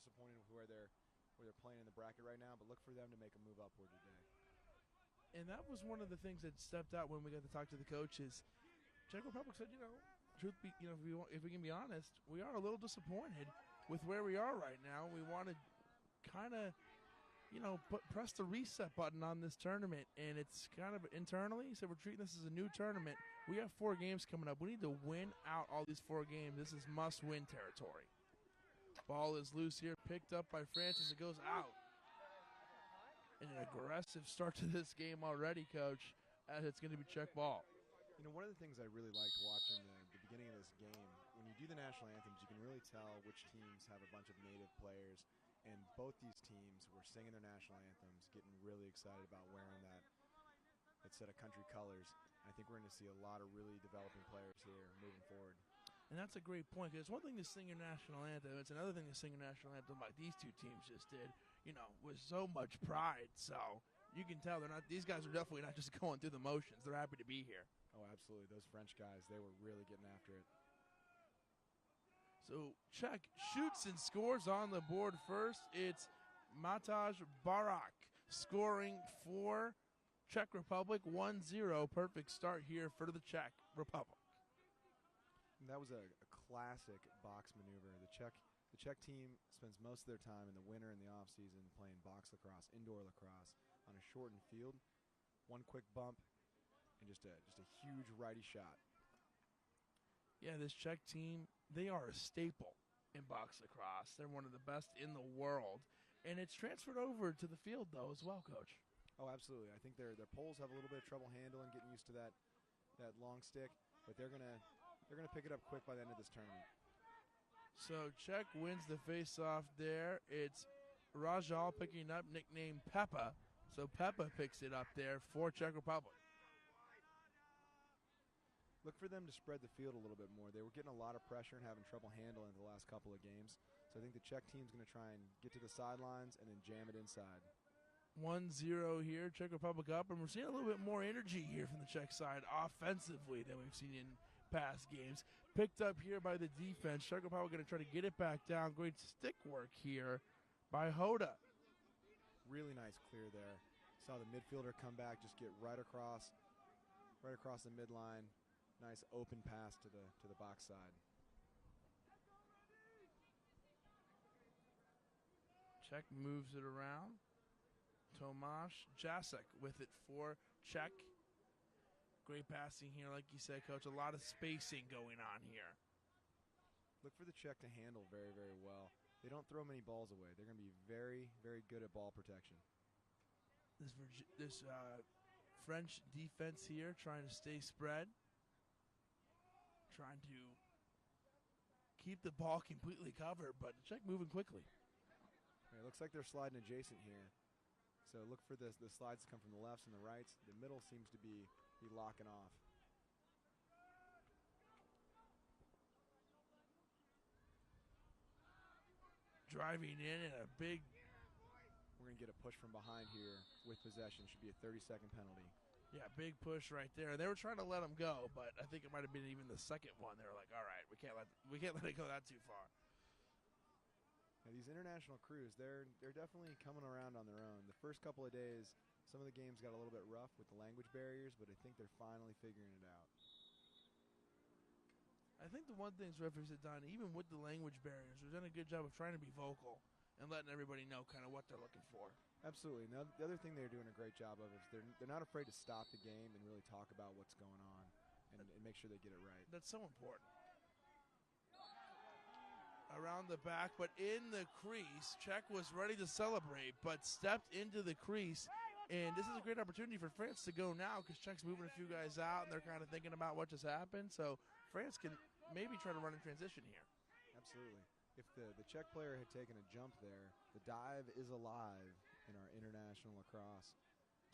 disappointed with where they're playing in the bracket right now, but look for them to make a move upward today. And that was one of the things that stepped out when we got to talk to the coaches. Czech Republic said, truth be, if we can be honest, we are a little disappointed with where we are right now. We want to kind of, press the reset button on this tournament, and it's kind of internally. So we're treating this as a new tournament. We have 4 games coming up. We need to win out all these 4 games. This is must-win territory. Ball is loose here, picked up by Francis. It goes out. And an aggressive start to this game already, Coach, as it's going to be Czech ball. One of the things I really liked watching the beginning of this game, when you do the national anthems, you can really tell which teams have a bunch of native players. And both these teams were singing their national anthems, getting really excited about wearing that set of country colors. And I think we're going to see a lot of really developing players here moving forward. And that's a great point, because it's one thing to sing your national anthem. It's another thing to sing your national anthem like these two teams just did, with so much pride. So you can tell these guys are definitely not just going through the motions. They're happy to be here. Oh, absolutely. Those French guys, they were really getting after it. So Czech shoots and scores on the board first. It's Matej Barak scoring for Czech Republic, 1-0. Perfect start here for the Czech Republic. And that was a classic box maneuver. The Czech team spends most of their time in the winter and the off season playing box lacrosse, indoor lacrosse, on a shortened field. One quick bump and just a huge righty shot. Yeah, this Czech team, they are a staple in box lacrosse. They're one of the best in the world. And it's transferred over to the field, though, as well, Coach. Oh, absolutely. I think their poles have a little bit of trouble handling, getting used to that long stick, but they're gonna pick it up quick by the end of this tournament. So Czech wins the face-off there. It's Rajal picking up, nicknamed Peppa. So Peppa picks it up there for Czech Republic. Look for them to spread the field a little bit more. They were getting a lot of pressure and having trouble handling the last couple of games. So I think the Czech team's going to try and get to the sidelines and then jam it inside. 1-0 here, Czech Republic up, and we're seeing a little bit more energy here from the Czech side offensively than we've seen in past games. Picked up here by the defense. Czech Republic going to try to get it back down. Great stick work here by Hoda. Really nice clear there. Saw the midfielder come back, just get right across the midline. Nice open pass to the box side. Czech moves it around. Tomáš Jasek with it for Czech. Great passing here, like you said, Coach. A lot of spacing going on here. Look for the Czech to handle very, very well. They don't throw many balls away. They're going to be very, very good at ball protection. This French defense here trying to stay spread. Trying to keep the ball completely covered, but the Czech moving quickly. It looks like they're sliding adjacent here. So look for the slides to come from the lefts and the rights. The middle seems to be locking off. Driving in and a big... We're going to get a push from behind here with possession. Should be a 30-second penalty. Yeah, big push right there. They were trying to let him go, but I think it might have been even the second one. They were like, all right, we can't let it go that too far. Now, these international crews, they're definitely coming around on their own. The first couple of days, some of the games got a little bit rough with the language barriers, but I think they're finally figuring it out. I think the one thing referees have done, even with the language barriers, they've done a good job of trying to be vocal and letting everybody know kind of what they're looking for. Absolutely. Now, the other thing they're doing a great job of is they're not afraid to stop the game and really talk about what's going on and make sure they get it right. That's so important. Around the back, but in the crease. Czech was ready to celebrate, but stepped into the crease. And this is a great opportunity for France to go now because Czech's moving a few guys out, and they're kind of thinking about what just happened. So France can maybe try to run in transition here. Absolutely. If the Czech player had taken a jump there, the dive is alive in our international lacrosse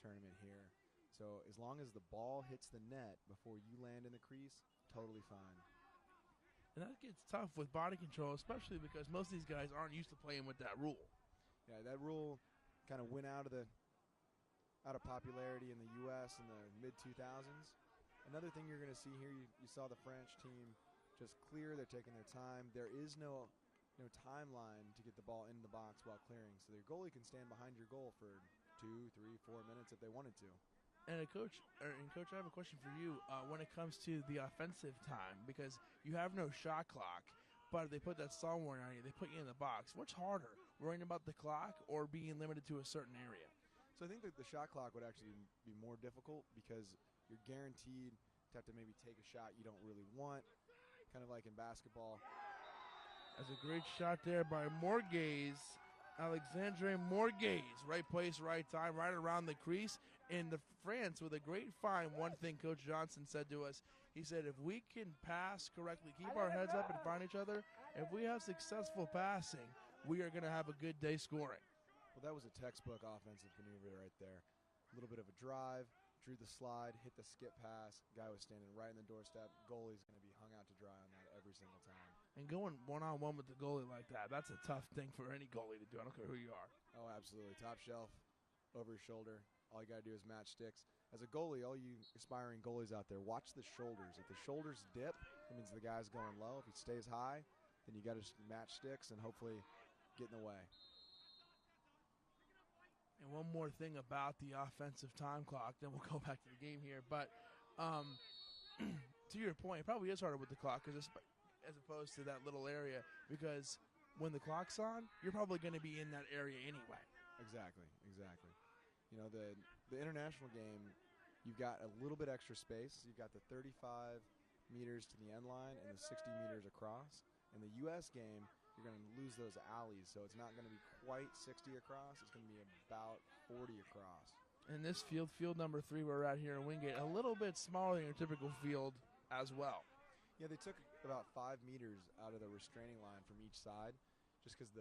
tournament here. So as long as the ball hits the net before you land in the crease, totally fine. And that gets tough with body control, especially because most of these guys aren't used to playing with that rule. Yeah, that rule kind of went out of popularity in the U.S. in the mid-2000s. Another thing you're going to see here, you saw the French team just clear. They're taking their time. There is no timeline to get the ball in the box while clearing. So your goalie can stand behind your goal for 2, 3, 4 minutes if they wanted to. And Coach, I have a question for you when it comes to the offensive time, because you have no shot clock, but they put that stall warning on you. They put you in the box. What's harder, worrying about the clock or being limited to a certain area? So I think that the shot clock would actually be more difficult because you're guaranteed to have to maybe take a shot you don't really want, kind of like in basketball. That's a great shot there by Morgaze, Alexandre Morgaze. Right place, right time, right around the crease. In the France with a great find. One thing Coach Johnson said to us, he said, if we can pass correctly, keep our heads up and find each other, if we have successful passing, we are going to have a good day scoring. Well, that was a textbook offensive maneuver right there. A little bit of a drive, drew the slide, hit the skip pass. Guy was standing right in the doorstep. Goalie's going to be hung out to dry on that every single time. And going one-on-one with the goalie like that, that's a tough thing for any goalie to do. I don't care who you are. Oh, absolutely. Top shelf, over his shoulder. All you got to do is match sticks. As a goalie, all you aspiring goalies out there, watch the shoulders. If the shoulders dip, it means the guy's going low. If he stays high, then you got to match sticks and hopefully get in the way. And one more thing about the offensive time clock, then we'll go back to the game here. But to your point, it probably is harder with the clock as opposed to that little area, because when the clock's on, you're probably going to be in that area anyway. Exactly. You know, the international game, you've got a little bit extra space. You've got the 35 meters to the end line and the 60 meters across. In the U.S. game, you're going to lose those alleys, so it's not going to be quite 60 across. It's going to be about 40 across. And this field number 3 we're at here in Wingate, a little bit smaller than your typical field as well. Yeah, they took about 5 meters out of the restraining line from each side, just because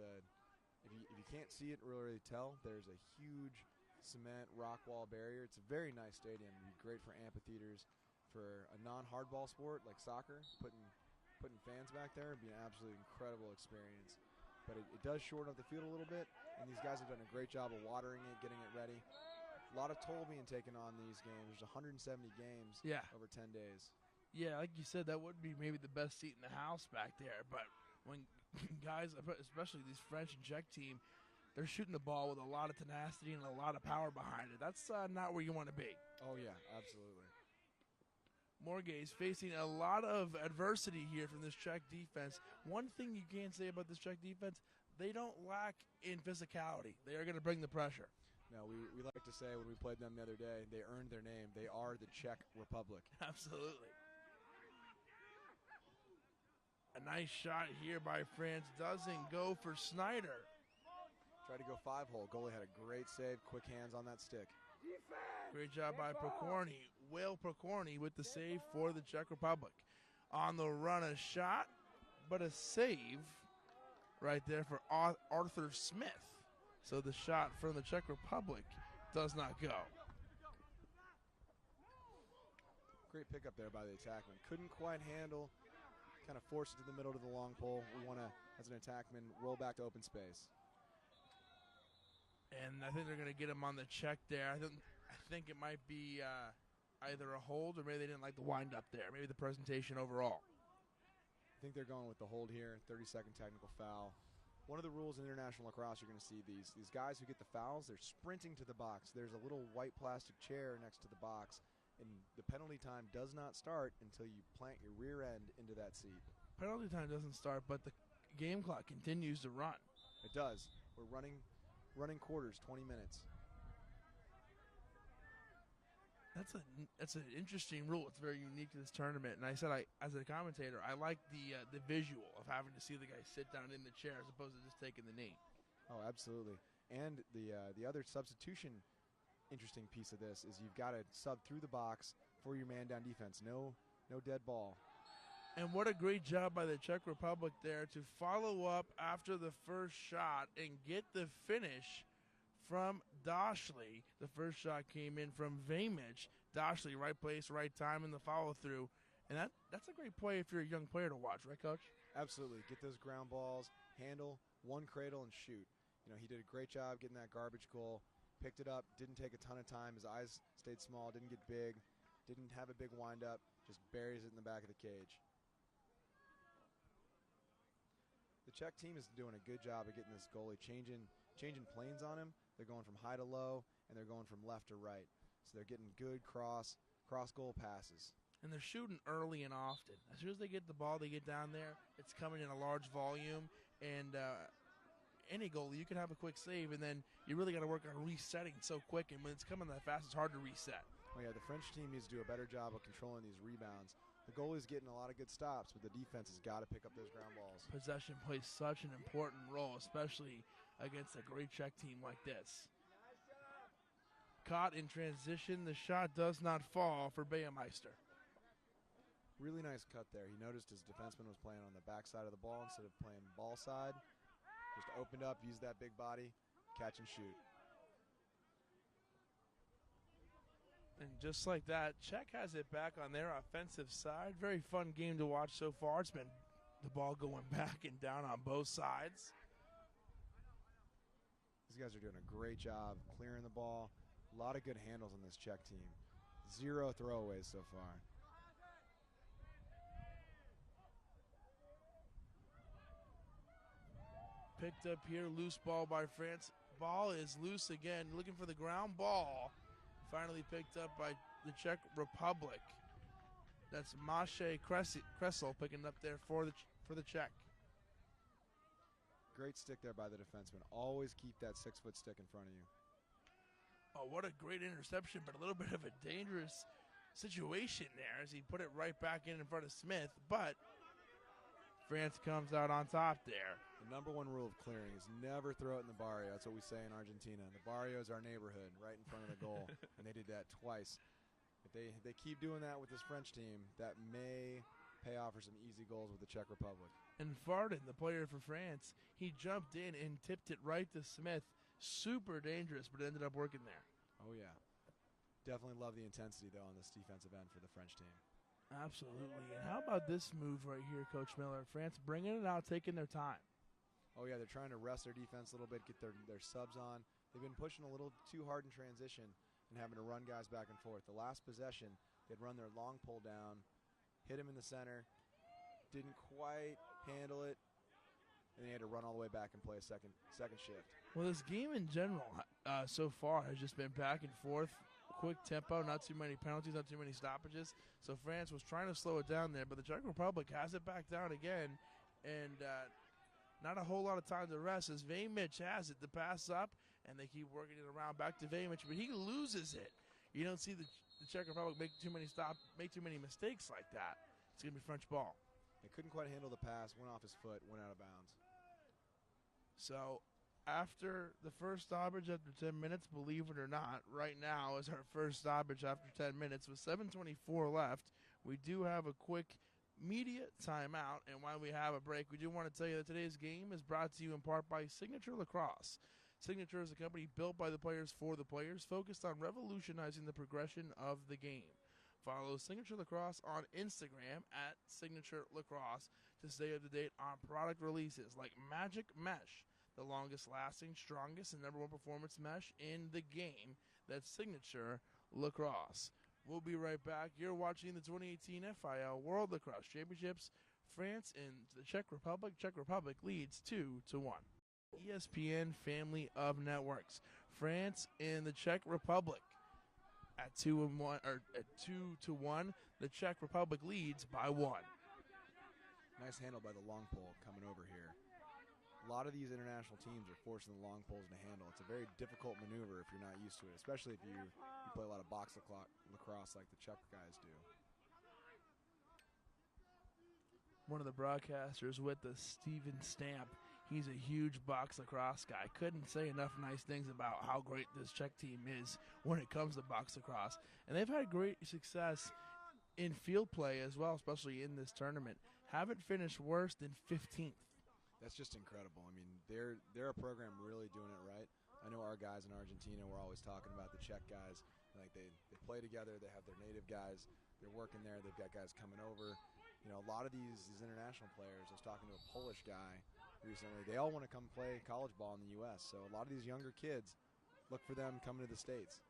if you can't see it or really tell, there's a huge cement rock wall barrier. It's a very nice stadium. It'd be great for amphitheaters. For a non-hardball sport like soccer, putting fans back there would be an absolutely incredible experience. But it does shorten up the field a little bit, and these guys have done a great job of watering it, getting it ready. A lot of toll being taken on these games. There's 170 games over 10 days. Yeah, like you said, that would be maybe the best seat in the house back there. But when guys, especially these French and Czech team, they're shooting the ball with a lot of tenacity and a lot of power behind it. That's not where you want to be. Oh, yeah, absolutely. Morgaze facing a lot of adversity here from this Czech defense. One thing you can't say about this Czech defense, they don't lack in physicality. They are going to bring the pressure. No, we like to say when we played them the other day, they earned their name. They are the Czech Republic. Absolutely. A nice shot here by France. Doesn't go for Snyder. Tried to go 5-hole. Goalie had a great save. Quick hands on that stick. Great job by Pokorny. Will Pokorny with the save for the Czech Republic. On the run, a shot, but a save right there for Arthur Smith. So the shot from the Czech Republic does not go. Great pickup there by the attackman. Couldn't quite handle, kind of forced it to the middle to the long pole. We want to, as an attackman, roll back to open space. And I think they're going to get him on the check there. I think it might be either a hold or maybe they didn't like the wind-up there. Maybe the presentation overall. I think they're going with the hold here, 30-second technical foul. One of the rules in international lacrosse, you're going to see these guys who get the fouls, they're sprinting to the box. There's a little white plastic chair next to the box, and the penalty time does not start until you plant your rear end into that seat. Penalty time doesn't start, but the game clock continues to run. It does. We're running quarters, 20 minutes. That's an interesting rule. It's very unique to this tournament. And I said, as a commentator, I like the visual of having to see the guy sit down in the chair as opposed to just taking the knee. Oh, absolutely. And the other substitution interesting piece of this is you've got to sub through the box for your man down defense. No dead ball. And what a great job by the Czech Republic there to follow up after the first shot and get the finish from Dashley. The first shot came in from Vamic. Dashley, right place, right time in the follow-through. And that's a great play if you're a young player to watch, right, Coach? Absolutely. Get those ground balls, handle, one cradle, and shoot. You know, he did a great job getting that garbage goal. Picked it up, didn't take a ton of time. His eyes stayed small, didn't get big, didn't have a big wind-up, just buries it in the back of the cage. The Czech team is doing a good job of getting this goalie changing planes on him. They're going from high to low, and they're going from left to right. So they're getting good cross goal passes. And they're shooting early and often. As soon as they get the ball, they get down there, it's coming in a large volume. And any goalie, you can have a quick save, and then you really got to work on resetting so quick. And when it's coming that fast, it's hard to reset. Oh, yeah, the French team needs to do a better job of controlling these rebounds. The goalie's getting a lot of good stops, but the defense has got to pick up those ground balls. Possession plays such an important role, especially against a great Czech team like this. Caught in transition, the shot does not fall for Bayermeister. Really nice cut there. He noticed his defenseman was playing on the backside of the ball instead of playing ball side. Just opened up, used that big body, catch and shoot. And just like that, Czech has it back on their offensive side. Very fun game to watch so far. It's been the ball going back and down on both sides. These guys are doing a great job clearing the ball. A lot of good handles on this Czech team. 0 throwaways so far. Picked up here, loose ball by France. Ball is loose again, looking for the ground ball. Finally picked up by the Czech Republic. That's Maciej Kresel picking up there for the Czech. Great stick there by the defenseman. Always keep that 6-foot stick in front of you. Oh, what a great interception, but a little bit of a dangerous situation there as he put it right back in front of Smith. But France comes out on top there. The number one rule of clearing is never throw it in the barrio. That's what we say in Argentina. The barrio is our neighborhood, right in front of the goal, and they did that twice. If they keep doing that with this French team, that may pay off for some easy goals with the Czech Republic. And Farden, the player for France, he jumped in and tipped it right to Smith. Super dangerous, but it ended up working there. Oh, yeah. Definitely love the intensity, though, on this defensive end for the French team. Absolutely. And how about this move right here, Coach Miller? France bringing it out, taking their time. Oh, yeah, they're trying to rest their defense a little bit, get their subs on. They've been pushing a little too hard in transition and having to run guys back and forth. The last possession, they'd run their long pull down, hit him in the center, didn't quite handle it, and they had to run all the way back and play a second shift. Well, this game in general so far has just been back and forth, quick tempo, not too many penalties, not too many stoppages. So France was trying to slow it down there, but the Czech Republic has it back down again, and not a whole lot of time to rest as Vejmic has it. The pass up, and they keep working it around back to Vejmic, but he loses it. You don't see the Czech Republic make too many mistakes like that. It's going to be French ball. They couldn't quite handle the pass, went off his foot, went out of bounds. So after the first stoppage after 10 minutes, believe it or not, right now is our first stoppage after 10 minutes with 7:24 left. We do have a quick media timeout, and while we have a break, we do want to tell you that today's game is brought to you in part by Signature Lacrosse. Signature is a company built by the players for the players, focused on revolutionizing the progression of the game. Follow Signature Lacrosse on Instagram at Signature Lacrosse to stay up to date on product releases like Magic Mesh, the longest lasting, strongest, and #1 performance mesh in the game. That's Signature Lacrosse. We'll be right back. You're watching the 2018 FIL World Lacrosse Championships. France and the Czech Republic. Czech Republic leads 2-1. ESPN family of networks. France and the Czech Republic at 2-1 or at 2-1. The Czech Republic leads by 1. Nice handle by the long pole coming over here. A lot of these international teams are forcing the long poles to handle. It's a very difficult maneuver if you're not used to it, especially if you play a lot of box lacrosse like the Czech guys do. One of the broadcasters with us, Steven Stamp. He's a huge box lacrosse guy. Couldn't say enough nice things about how great this Czech team is when it comes to box lacrosse. And they've had great success in field play as well, especially in this tournament. Haven't finished worse than 15th. That's just incredible. I mean, they're a program really doing it right. I know our guys in Argentina, we're always talking about the Czech guys. Like they play together. They have their native guys. They're working there. They've got guys coming over. You know, a lot of these international players. I was talking to a Polish guy recently. They all want to come play college ball in the U.S. So a lot of these younger kids, look for them coming to the States.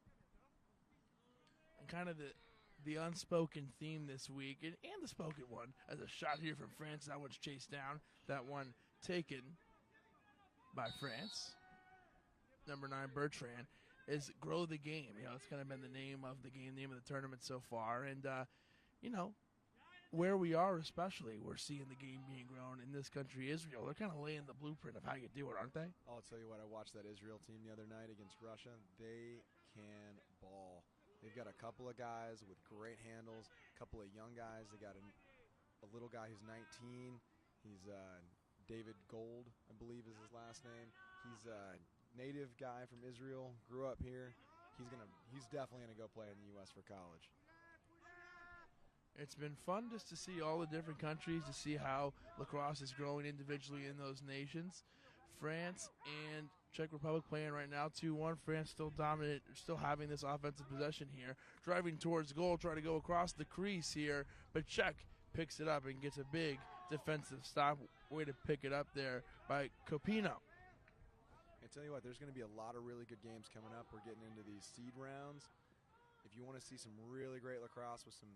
And kind of the unspoken theme this week, and the spoken one, as a shot here from France. That one's chased down. That one taken by France, number 9 Bertrand, is Grow the Game. You know, it's kind of been the name of the game, name of the tournament so far. And, you know, where we are especially, we're seeing the game being grown in this country, Israel. They're kind of laying the blueprint of how you do it, aren't they? I'll tell you what, I watched that Israel team the other night against Russia. They can ball. They've got a couple of guys with great handles, a couple of young guys. They got a little guy who's 19. He's David Gold, I believe is his last name. He's a native guy from Israel, grew up here. He's definitely gonna go play in the U.S. for college. It's been fun just to see all the different countries, to see how lacrosse is growing individually in those nations. France and Czech Republic playing right now 2-1. France still dominant, still having this offensive possession here. Driving towards goal, trying to go across the crease here, but Czech picks it up and gets a big defensive stop. Way to pick it up there by Copino. I tell you what, there's going to be a lot of really good games coming up. We're getting into these seed rounds. If you want to see some really great lacrosse with some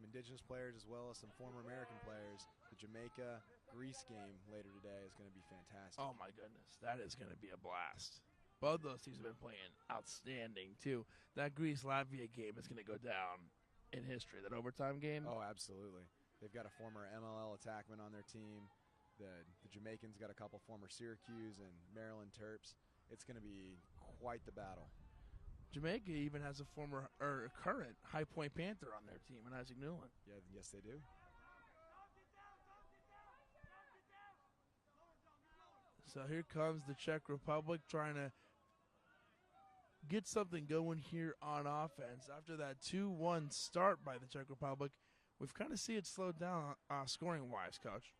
indigenous players as well as some former American players, the Jamaica-Greece game later today is going to be fantastic. Oh, my goodness. That is going to be a blast. Both those teams have been playing outstanding, too. That Greece-Latvia game is going to go down in history, that overtime game. Oh, absolutely. They've got a former MLL attackman on their team. The Jamaicans got a couple former Syracuse and Maryland Terps. It's going to be quite the battle. Jamaica even has a former or current High Point Panther on their team, and Isaac Newland. Yeah, yes, they do. So here comes the Czech Republic trying to get something going here on offense. After that 2-1 start by the Czech Republic, we've kind of seen it slow down scoring-wise, Coach.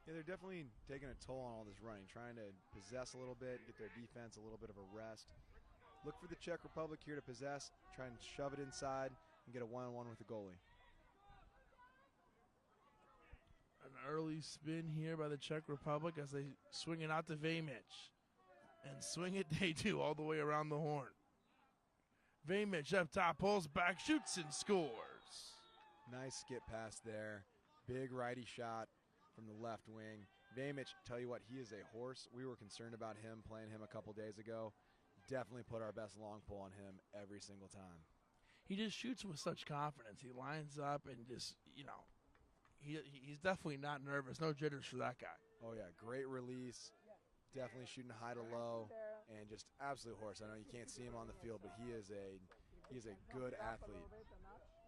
Yeah, they're definitely taking a toll on all this running, trying to possess a little bit, get their defense a little bit of a rest. Look for the Czech Republic here to possess, try and shove it inside, and get a one-on-one with the goalie. An early spin here by the Czech Republic as they swing it out to Vejmic. And swing it they do all the way around the horn. Vejmic up top, pulls back, shoots and scores. Nice skip pass there. Big righty shot from the left wing. Vejmic, tell you what, he is a horse. We were concerned about him, playing him a couple days ago. Definitely put our best long pull on him every single time. He just shoots with such confidence. He lines up and just, you know, he's definitely not nervous. No jitters for that guy. Oh, yeah, great release. Definitely shooting high to low and just absolute horse. I know you can't see him on the field, but he is a good athlete.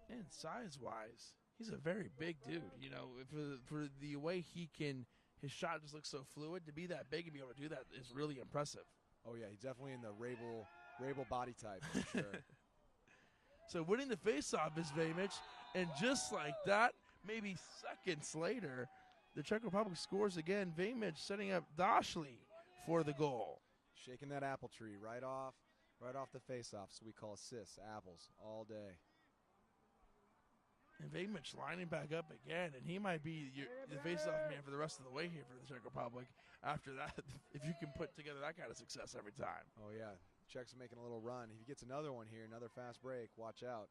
And size-wise, he's a very big dude. You know, for the way his shot just looks so fluid. To be that big and be able to do that is really impressive. Oh, yeah, he's definitely in the Rabel body type, for sure. So winning the faceoff is Vejmic, and just like that, maybe seconds later, the Czech Republic scores again. Vejmic setting up Dashley for the goal. Shaking that apple tree right off the faceoff, so we call assists apples all day. And Vejmic lining back up again, and he might be the faceoff man for the rest of the way here for the Czech Republic. After that, if you can put together that kind of success every time. Oh, yeah. Czech's making a little run. If he gets another one here, another fast break, watch out.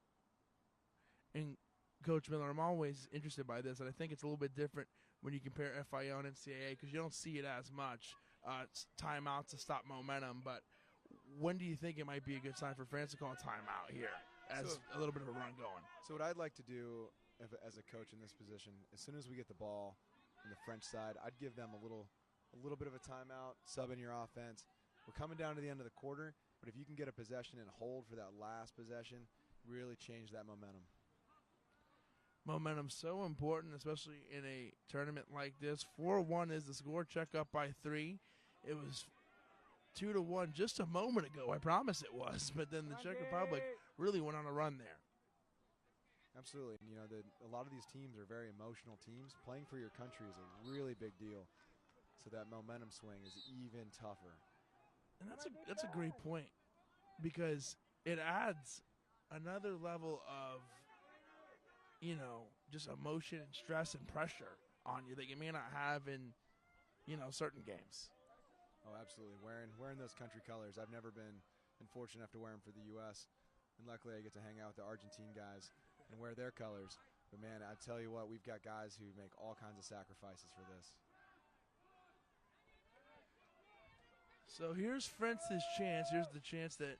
And, Coach Miller, I'm always interested by this, and I think it's a little bit different when you compare FIL and NCAA because you don't see it as much. Timeouts to stop momentum, but when do you think it might be a good time for France to call a timeout here as a little bit of a run going? So what I'd like to do as a coach in this position, as soon as we get the ball on the French side, I'd give them a little bit of a timeout, sub in your offense. We're coming down to the end of the quarter, but if you can get a possession and hold for that last possession, really change that momentum. Momentum's so important, especially in a tournament like this. 4-1 is the score. Czech up by 3. It was 2-1 just a moment ago. I promise it was, but then the Czech Republic really went on a run there. Absolutely. You know, a lot of these teams are very emotional teams. Playing for your country is a really big deal. So that momentum swing is even tougher. And that's a great point because it adds another level of, you know, just emotion and stress and pressure on you that you may not have in, you know, certain games. Oh, absolutely. Wearing those country colors. I've never been fortunate enough to wear them for the U.S., and luckily I get to hang out with the Argentine guys and wear their colors. But, man, I tell you what, we've got guys who make all kinds of sacrifices for this. So here's Frentz's chance. Here's the chance that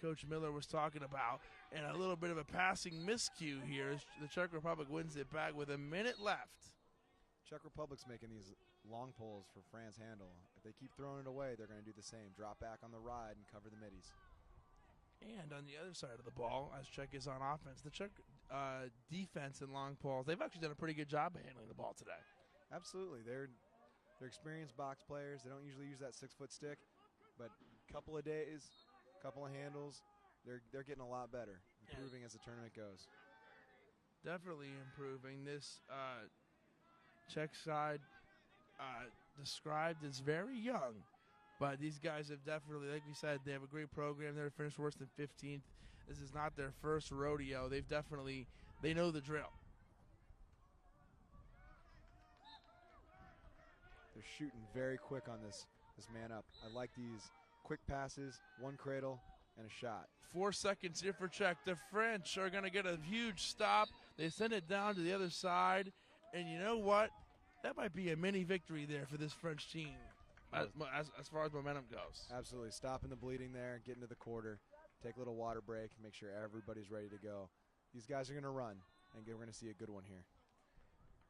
Coach Miller was talking about. And a little bit of a passing miscue here as the Czech Republic wins it back with a minute left. Czech Republic's making these long poles for France handle. If they keep throwing it away, they're going to do the same. Drop back on the ride and cover the middies. And on the other side of the ball, as Czech is on offense, the Czech defense and long poles, they've actually done a pretty good job of handling the ball today. Absolutely. They're experienced box players. They don't usually use that 6-foot stick, but a couple of days, a couple of handles, they're getting a lot better, improving as the tournament goes. Definitely improving. This Czech side described as very young, but these guys have definitely, like we said, they have a great program. They're finished worse than 15th. This is not their first rodeo. They know the drill. They're shooting very quick on this man up. I like these quick passes, one cradle, and a shot. 4 seconds here for Czech. The French are going to get a huge stop. They send it down to the other side, and you know what? That might be a mini victory there for this French team as far as momentum goes. Absolutely. Stopping the bleeding there, getting to the quarter, take a little water break, make sure everybody's ready to go. These guys are going to run, and we're going to see a good one here.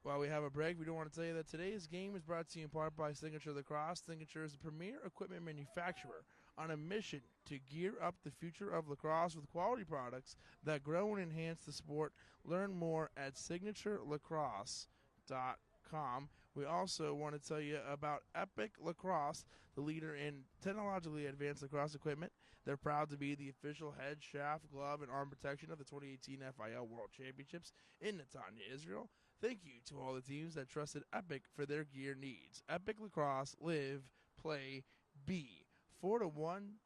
While we have a break, we do want to tell you that today's game is brought to you in part by Signature Lacrosse. Signature is the premier equipment manufacturer on a mission to gear up the future of lacrosse with quality products that grow and enhance the sport. Learn more at signaturelacrosse.com. We also want to tell you about Epic Lacrosse, the leader in technologically advanced lacrosse equipment. They're proud to be the official head, shaft, glove, and arm protection of the 2018 FIL World Championships in Netanya, Israel. Thank you to all the teams that trusted Epic for their gear needs. Epic Lacrosse, live, play, be. 4-1,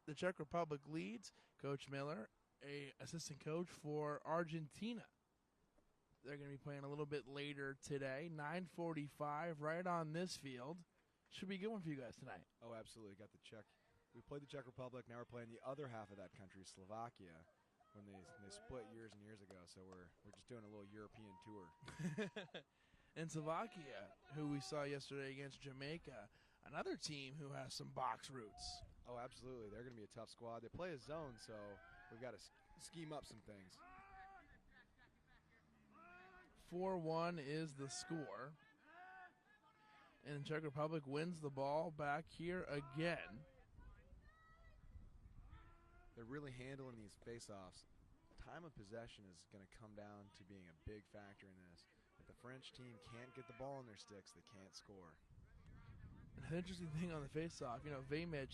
the Czech Republic leads. Coach Miller, a assistant coach for Argentina. They're going to be playing a little bit later today, 9:45, right on this field. Should be a good one for you guys tonight. Oh, absolutely. Got the Czech. We played the Czech Republic. Now we're playing the other half of that country, Slovakia, when they split years and years ago. So we're just doing a little European tour. And Slovakia, who we saw yesterday against Jamaica, another team who has some box roots. Oh, absolutely. They're going to be a tough squad. They play a zone, so we've got to scheme up some things. 4-1 is the score. And the Czech Republic wins the ball back here again. They're really handling these face-offs. Time of possession is going to come down to being a big factor in this. If the French team can't get the ball in their sticks, they can't score. An interesting thing on the face-off, Vamic,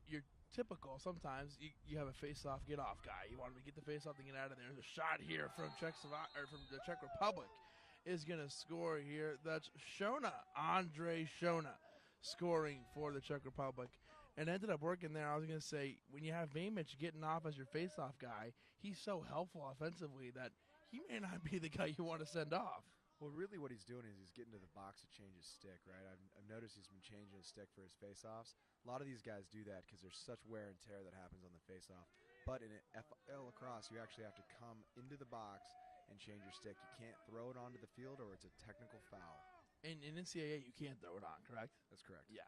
you're typical. Sometimes you have a face-off, get-off guy. You want him to get the face-off to get out of there. There's a shot here from the Czech Republic is going to score here. That's Shona, Andre Shona, scoring for the Czech Republic. And ended up working there. I was going to say, when you have Vamic getting off as your face-off guy, he's so helpful offensively that he may not be the guy you want to send off. Well, really what he's doing is he's getting to the box to change his stick, right? I've noticed he's been changing his stick for his face-offs. A lot of these guys do that because there's such wear and tear that happens on the face-off. But in FIL lacrosse, you actually have to come into the box and change your stick. You can't throw it onto the field or it's a technical foul. In NCAA, you can't throw it on, correct? That's correct. Yeah.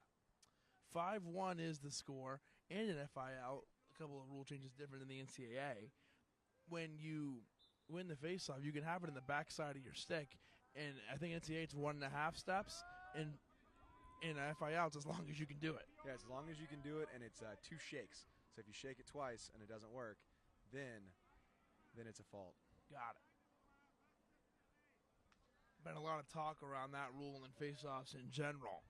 5-1 is the score, and in FIL, a couple of rule changes different than the NCAA. When you win the faceoff, you can have it in the backside of your stick, and I think NCAA it's 1.5 steps, and in FIL it's as long as you can do it. Yeah, it's as long as you can do it, and it's 2 shakes. So if you shake it twice and it doesn't work, then it's a fault. Got it. Been a lot of talk around that rule and faceoffs in general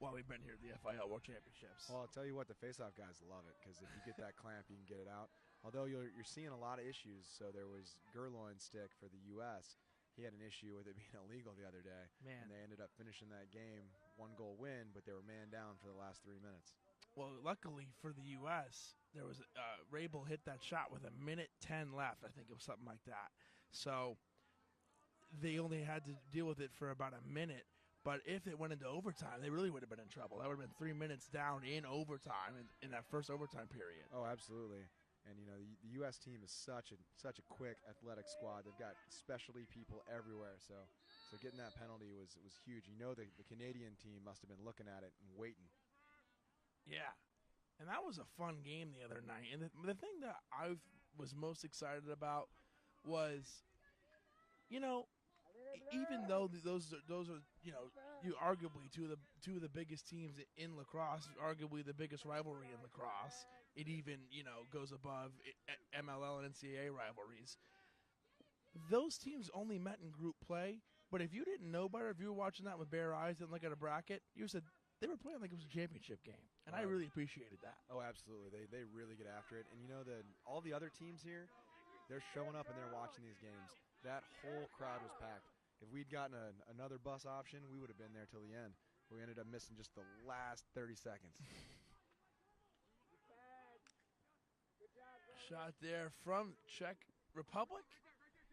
while we've been here at the FIL World Championships. Well, I'll tell you what, the face-off guys love it because if you get that clamp, you can get it out. Although you're seeing a lot of issues. So there was Gerloin's stick for the U.S. He had an issue with it being illegal the other day. Man. And they ended up finishing that game 1-goal win, but they were man down for the last 3 minutes. Well, luckily for the U.S., there was Rabel hit that shot with 1:10 left. I think it was something like that. So they only had to deal with it for about a minute. But if it went into overtime, they really would have been in trouble. That would have been 3 minutes down in overtime in that first overtime period. Oh, absolutely. And, the U.S. team is such a quick, athletic squad. They've got specialty people everywhere. So getting that penalty was huge. The Canadian team must have been looking at it and waiting. Yeah. And that was a fun game the other night. And the thing that I was most excited about was, even though those are you arguably two of the biggest teams in lacrosse, arguably the biggest rivalry in lacrosse. It even goes above MLL and NCAA rivalries. Those teams only met in group play. But if you didn't know better, if you were watching that with bare eyes and look at a bracket, you said they were playing like it was a championship game, and I really appreciated that. Oh, absolutely. They really get after it. And all the other teams here, they're showing up and they're watching these games. That whole crowd was packed. If we'd gotten another bus option, we would have been there till the end. We ended up missing just the last 30 seconds. Shot there from Czech Republic.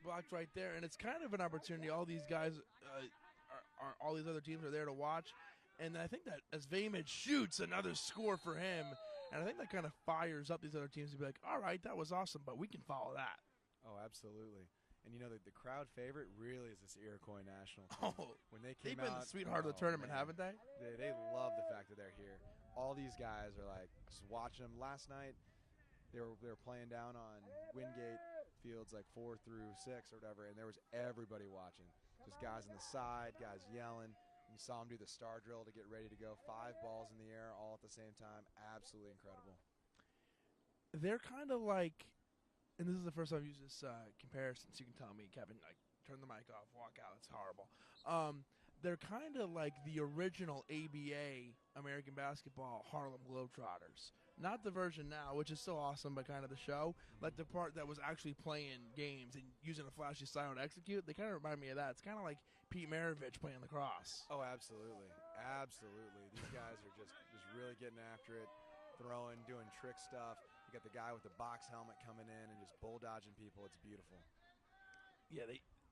Blocked right there, and it's kind of an opportunity. All these guys, all these other teams are there to watch, and I think that as Vejmic shoots another score for him, and I think that kind of fires up these other teams to be like, all right, that was awesome, but we can follow that. Oh, absolutely. And the crowd favorite really is this Iroquois national team. Oh, when they've been the sweetheart of the tournament, haven't they? They love the fact that they're here. All these guys are like just watching them. Last night, they were playing down on Wingate fields like 4 through 6 or whatever, and there was everybody watching. Just guys on the side, guys yelling. You saw them do the star drill to get ready to go. 5 balls in the air all at the same time. Absolutely incredible. They're kind of like, and this is the first time I've used this comparison, so you can tell me, Kevin, like, turn the mic off, walk out, it's horrible. They're kind of like the original ABA, American Basketball, Harlem Globetrotters. Not the version now, which is still awesome, but kind of the show. Like the part that was actually playing games and using a flashy style to execute, they kind of remind me of that. It's kind of like Pete Maravich playing lacrosse. Oh, absolutely. Absolutely. These guys are just really getting after it, throwing, doing trick stuff. You got the guy with the box helmet coming in and just bull dodging people. It's beautiful. Yeah,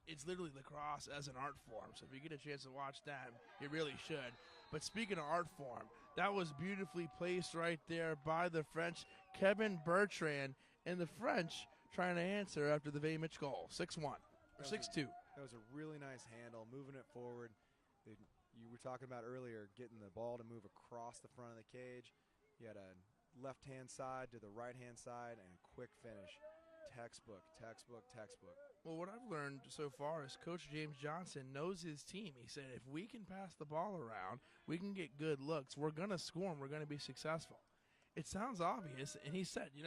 it's literally lacrosse as an art form. So if you get a chance to watch that, you really should. But speaking of art form, that was beautifully placed right there by the French, Kevin Bertrand, and the French trying to answer after the Vejmic goal, 6-1, or 6-2. That was a really nice handle, moving it forward. You were talking about earlier, getting the ball to move across the front of the cage. You had a left-hand side to the right-hand side, and a quick finish. Textbook, textbook, textbook. Well, what I've learned so far is Coach James Johnson knows his team. He said if we can pass the ball around, we can get good looks, we're going to score and we're going to be successful. It sounds obvious, and he said, it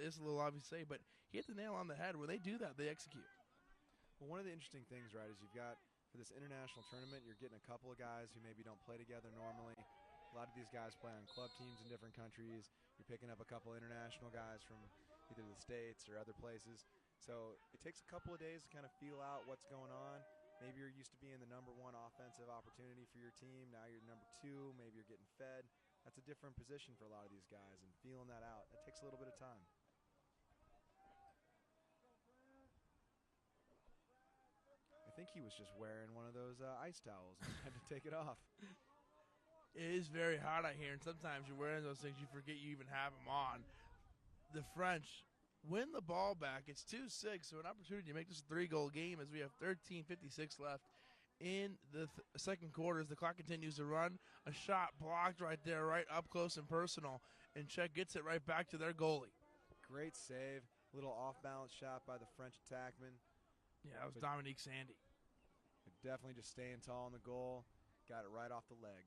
is a little obvious to say, but he hit the nail on the head. When they do that, they execute. Well, one of the interesting things, right, is you've got, for this international tournament, you're getting a couple of guys who maybe don't play together normally. A lot of these guys play on club teams in different countries. You're picking up a couple international guys from either the States or other places. So it takes a couple of days to kind of feel out what's going on. Maybe you're used to being the number 1 offensive opportunity for your team. Now you're number 2. Maybe you're getting fed. That's a different position for a lot of these guys, and feeling that out, that takes a little bit of time. I think he was just wearing one of those ice towels and had to take it off. It is very hot out here, and sometimes you're wearing those things, you forget you even have them on. The French win the ball back. It's 2-6, so an opportunity to make this a 3-goal game as we have 13:56 left in the second quarter as the clock continues to run. A shot blocked right there, right up close and personal, and Czech gets it right back to their goalie. Great save. Little off-balance shot by the French attackman. Yeah, that was Dominique Sandy. Definitely just staying tall on the goal. Got it right off the leg.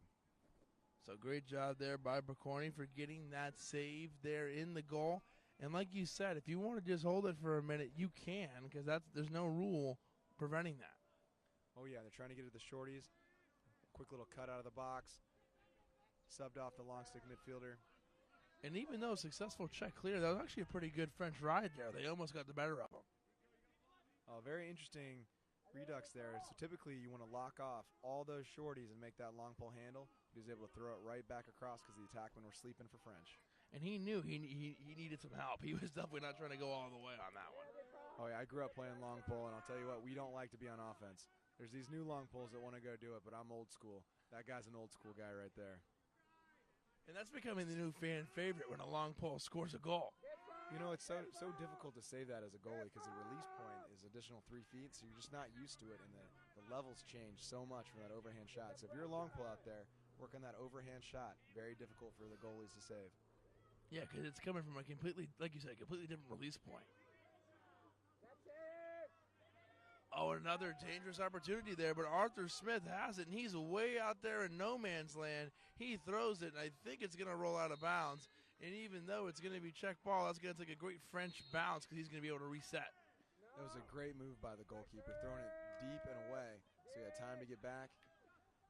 So great job there by Bercorny for getting that save there in the goal. And like you said, if you want to just hold it for a minute, you can, because there's no rule preventing that. Oh, yeah, they're trying to get to the shorties. Quick little cut out of the box. Subbed off the long stick midfielder. And even though successful check clear, that was actually a pretty good French ride there. They almost got the better of them. Very interesting redux there. So typically you want to lock off all those shorties and make that long pole handle. He was able to throw it right back across because the attackmen were sleeping for French. And he knew he needed some help. He was definitely not trying to go all the way on that one. Oh, yeah, I grew up playing long pole, and I'll tell you what, we don't like to be on offense. There's these new long poles that want to go do it, but I'm old school. That guy's an old school guy right there. And that's becoming the new fan favorite when a long pole scores a goal. You know, it's so difficult to save that as a goalie because the release point is additional 3 feet, so you're just not used to it, and the levels change so much from that overhand shot. So if you're a long pole out there, Work on that overhand shot. Very difficult for the goalies to save. Yeah, because it's coming from a completely, like you said, completely different release point. Oh, another dangerous opportunity there, but Arthur Smith has it, and he's way out there in no man's land. He throws it, and I think it's going to roll out of bounds. And even though it's going to be check ball, that's going to take a great French bounce because he's going to be able to reset. That was a great move by the goalkeeper, throwing it deep and away, so he had time to get back,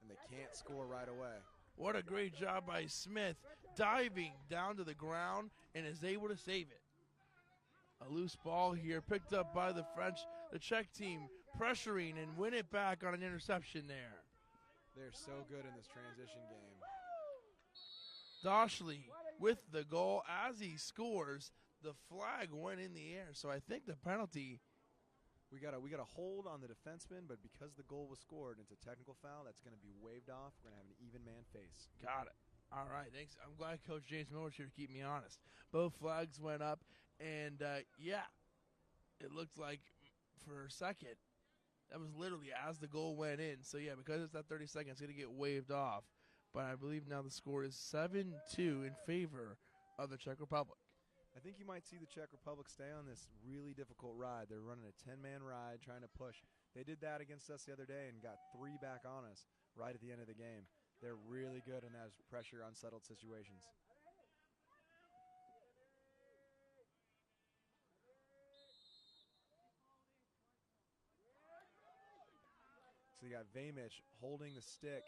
and they can't score right away. What a great job by Smith, diving down to the ground and is able to save it. A loose ball here picked up by the Czech team, pressuring and win it back on an interception there. They're so good in this transition game. Dashley with the goal as he scores. The flag went in the air, so I think the penalty. We got a hold on the defenseman, but because the goal was scored, it's a technical foul. That's going to be waved off. We're going to have an even man face. Got it. All right, thanks. I'm glad Coach James Miller's here to keep me honest. Both flags went up, and yeah, it looked like for a second, that was literally as the goal went in. So yeah, because it's that 30 seconds, it's going to get waved off. But I believe now the score is 7-2 in favor of the Czech Republic. I think you might see the Czech Republic stay on this really difficult ride. They're running a 10-man ride, trying to push. They did that against us the other day and got 3 back on us right at the end of the game. They're really good in those pressure, unsettled situations. So you got Vamich holding the stick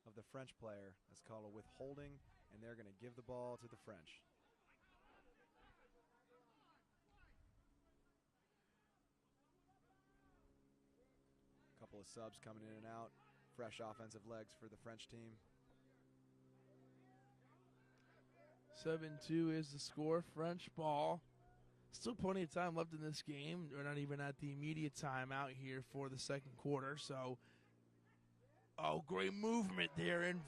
of the French player. That's called a withholding, and they're going to give the ball to the French. Couple of subs coming in and out. Fresh offensive legs for the French team. 7-2 is the score. French ball. Still plenty of time left in this game. We're not even at the immediate timeout here for the second quarter. So, oh, great movement there. And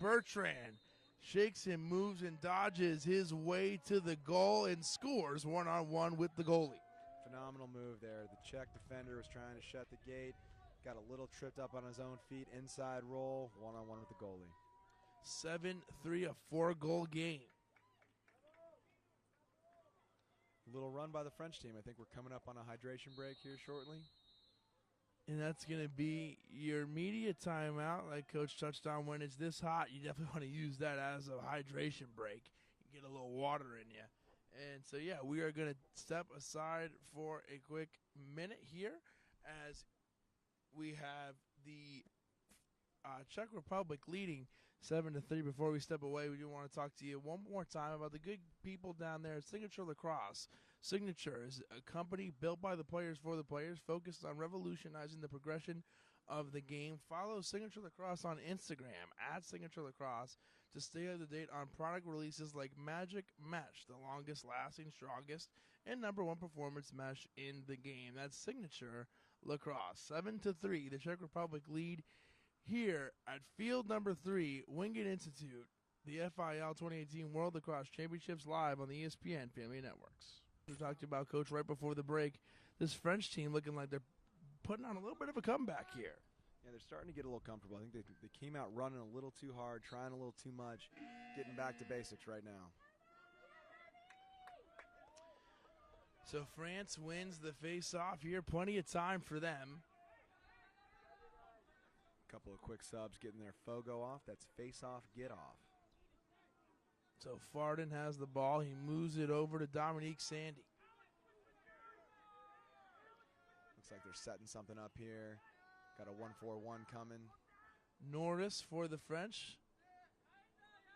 Bertrand shakes and moves and dodges his way to the goal and scores one-on-one with the goalie. Phenomenal move there. The Czech defender was trying to shut the gate. Got a little tripped up on his own feet. Inside roll, one-on-one with the goalie. 7-3, a 4-goal game. Little run by the French team. I think we're coming up on a hydration break here shortly. And that's going to be your immediate timeout. Like Coach touched on, when it's this hot, you definitely want to use that as a hydration break. You get a little water in you. And so, yeah, we are going to step aside for a quick minute here as we have the Czech Republic leading 7-3. Before we step away, we do want to talk to you one more time about the good people down there at Signature Lacrosse. Signature is a company built by the players for the players, focused on revolutionizing the progression of the game. Follow Signature Lacrosse on Instagram at Signature Lacrosse to stay up to date on product releases like Magic Mesh, the longest lasting, strongest, and #1 performance mesh in the game. That's Signature Lacrosse. 7-3, the Czech Republic lead here at field number 3, Wingate Institute, the FIL 2018 World Lacrosse Championships live on the ESPN Family Networks. We talked about, Coach, right before the break, this French team looking like they're putting on a little bit of a comeback here. Yeah, they're starting to get a little comfortable. I think they came out running a little too hard, trying a little too much, getting back to basics right now. So France wins the face-off here. Plenty of time for them. Couple of quick subs getting their Fogo off. That's face-off, get off. So Farden has the ball. He moves it over to Dominique Sandy. Looks like they're setting something up here. Got a 1-4-1 coming. Norris for the French.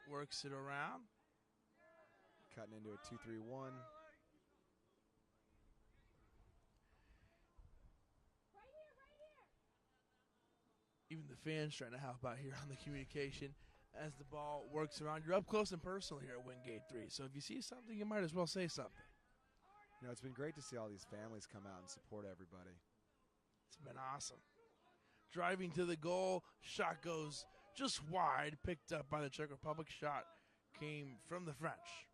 Works it around. Cutting into a 2-3-1. Even the fans trying to help out here on the communication as the ball works around. You're up close and personal here at Wingate 3. So if you see something, you might as well say something. You know, it's been great to see all these families come out and support everybody. It's been awesome. Driving to the goal, shot goes just wide, picked up by the Czech Republic. Shot came from the French.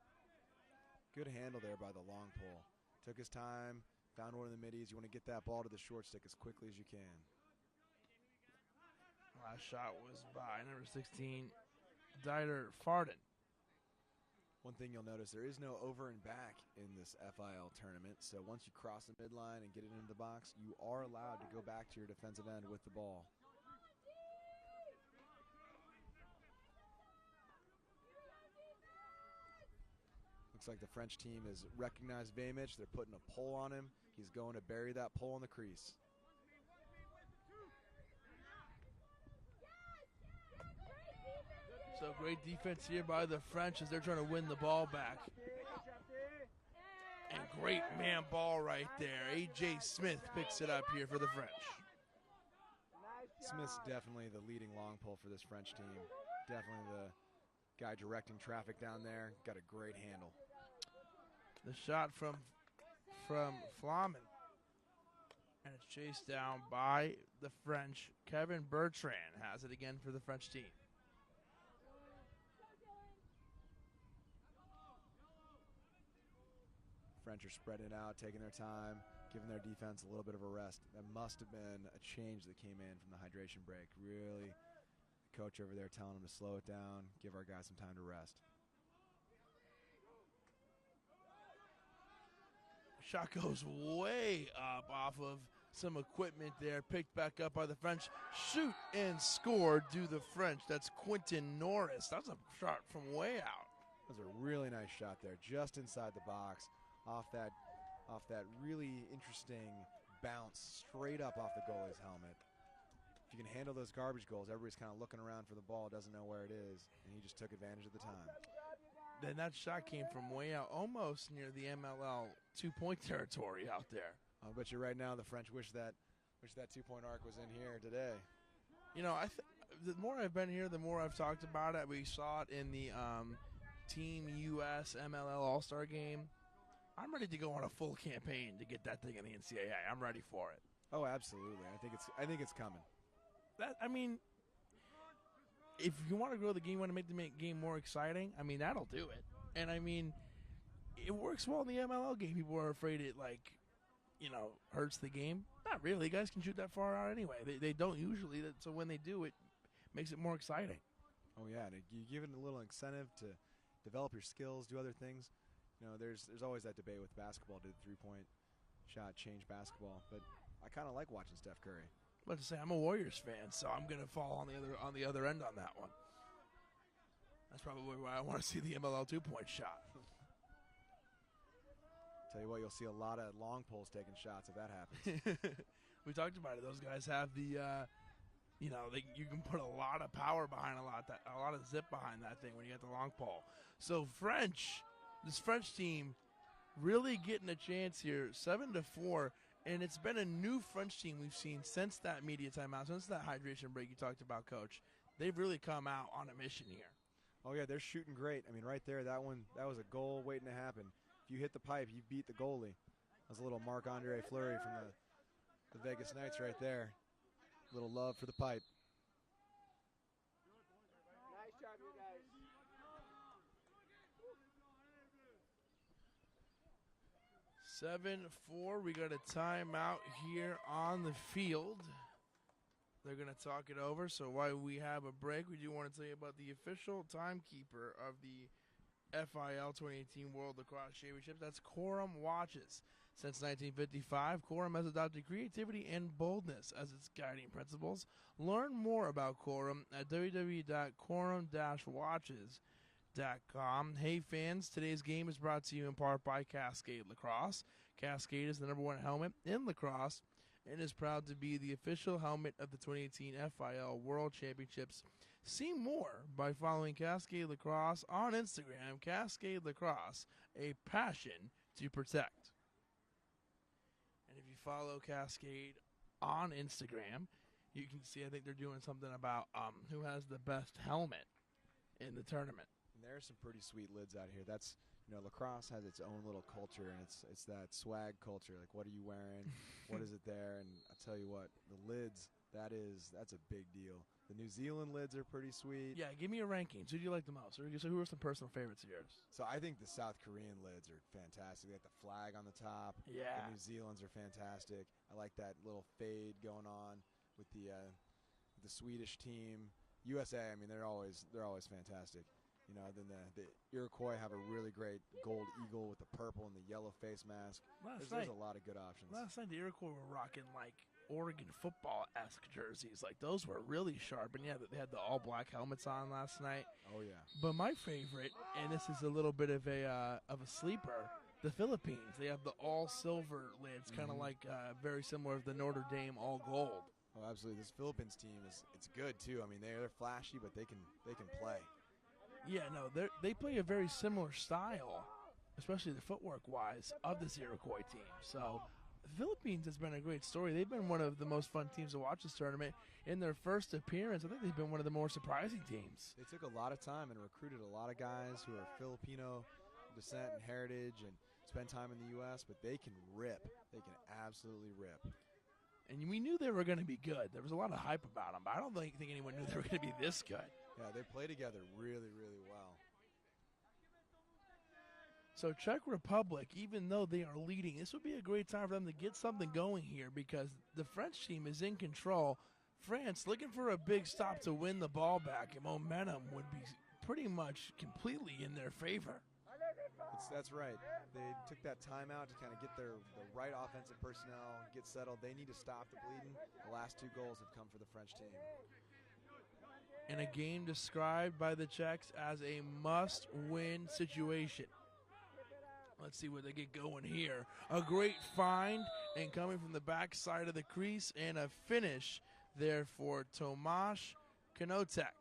Good handle there by the long pole. Took his time, found one of the middies. You want to get that ball to the short stick as quickly as you can. Last shot was by number 16, Dieter Farden. One thing you'll notice, there is no over and back in this FIL tournament. So once you cross the midline and get it into the box, you are allowed to go back to your defensive end with the ball. Looks like the French team has recognized Vamich. They're putting a pole on him. He's going to bury that pole in the crease. So great defense here by the French as they're trying to win the ball back. And great man ball right there. A.J. Smith picks it up here for the French. Smith's definitely the leading long pole for this French team. Definitely the guy directing traffic down there. Got a great handle. The shot from Flamen. And it's chased down by the French. Kevin Bertrand has it again for the French team. French are spreading out, taking their time, giving their defense a little bit of a rest. That must have been a change that came in from the hydration break. Really, the coach over there telling them to slow it down, give our guys some time to rest. Shot goes way up off of some equipment there. Picked back up by the French. Shoot and score do the French. That's Quentin Norris. That's a shot from way out. That was a really nice shot there, just inside the box, off that really interesting bounce, straight up off the goalie's helmet. If you can handle those garbage goals, everybody's kind of looking around for the ball, doesn't know where it is, and he just took advantage of the time. Then that shot came from way out, almost near the MLL two-point territory out there. I'll bet you right now the French wish that two-point arc was in here today. You know, the more I've been here, the more I've talked about it. We saw it in the Team US MLL All-Star game. I'm ready to go on a full campaign to get that thing in the NCAA. I'm ready for it. Oh, absolutely. I think it's coming. If you want to grow the game, want to make the game more exciting, that'll do it. And it works well in the MLL game. People are afraid it hurts the game. Not really. Guys can shoot that far out anyway. They don't usually. So when they do, it makes it more exciting. Oh yeah, you give it a little incentive to develop your skills, do other things. You know, there's always that debate with basketball. Did the three-point shot change basketball? But I kind of like watching Steph Curry. But to say, I'm a Warriors fan, so I'm gonna fall on the other end on that one. That's probably why I want to see the MLL two-point shot. Tell you what, you'll see a lot of long poles taking shots if that happens. We talked about it. Those guys have the, you can put a lot of power behind a lot of zip behind that thing when you get the long pole. So this French team, really getting a chance here, 7-4. And it's been a new French team we've seen since that media timeout, since that hydration break you talked about, Coach. They've really come out on a mission here. Oh, yeah, they're shooting great. Right there, that was a goal waiting to happen. If you hit the pipe, you beat the goalie. That was a little Marc-Andre Fleury from the Vegas Knights right there. A little love for the pipe. Nice job, you guys. 7-4. We got a timeout here on the field. They're going to talk it over. So while we have a break, we do want to tell you about the official timekeeper of the FIL 2018 World Lacrosse Championships. That's Quorum Watches. Since 1955, Quorum has adopted creativity and boldness as its guiding principles. Learn more about Quorum at www.quorum-watches.com. Hey fans, today's game is brought to you in part by Cascade Lacrosse. Cascade is the #1 helmet in lacrosse and is proud to be the official helmet of the 2018 FIL World Championships. See more by following Cascade Lacrosse on Instagram. Cascade Lacrosse, a passion to protect. And if you follow Cascade on Instagram, you can see, I think they're doing something about who has the best helmet in the tournament. And there's some pretty sweet lids out here. That's, lacrosse has its own little culture, and it's that swag culture. Like, what are you wearing? What is it there? And I'll tell you what, the lids, that's a big deal. The New Zealand lids are pretty sweet. Yeah, give me a ranking. Who do you like the most? So who are some personal favorites of yours? So I think the South Korean lids are fantastic. They got the flag on the top. Yeah. The New Zealand's are fantastic. I like that little fade going on with the Swedish team. USA, I mean, they're always fantastic. You know, then the Iroquois have a really great gold eagle with the purple and the yellow face mask. There's a lot of good options. Last night the Iroquois were rocking like Oregon football-esque jerseys. Like those were really sharp, and yeah, they had the all-black helmets on last night. Oh yeah. But my favorite, and this is a little bit of a sleeper, the Philippines. They have the all-silver lids, kind of like very similar to the Notre Dame all-gold. Oh, absolutely. This Philippines team it's good too. I mean, they're flashy, but they can play. Yeah, no, they play a very similar style, especially the footwork-wise, of this Iroquois team. So the Philippines has been a great story. They've been one of the most fun teams to watch this tournament. In their first appearance, I think they've been one of the more surprising teams. They took a lot of time and recruited a lot of guys who are Filipino descent and heritage and spend time in the U.S., but they can rip. They can absolutely rip. And we knew they were going to be good. There was a lot of hype about them, but I don't think anyone knew they were going to be this good. Yeah, they play together really, really well. So Czech Republic, even though they are leading, this would be a great time for them to get something going here because the French team is in control. France looking for a big stop to win the ball back, and momentum would be pretty much completely in their favor. That's right. They took that timeout to kind of get the right offensive personnel, get settled. They need to stop the bleeding. The last 2 goals have come for the French team. In a game described by the Czechs as a must-win situation. Let's see where they get going here. A great find, and coming from the back side of the crease, and a finish there for Tomáš Kanotek.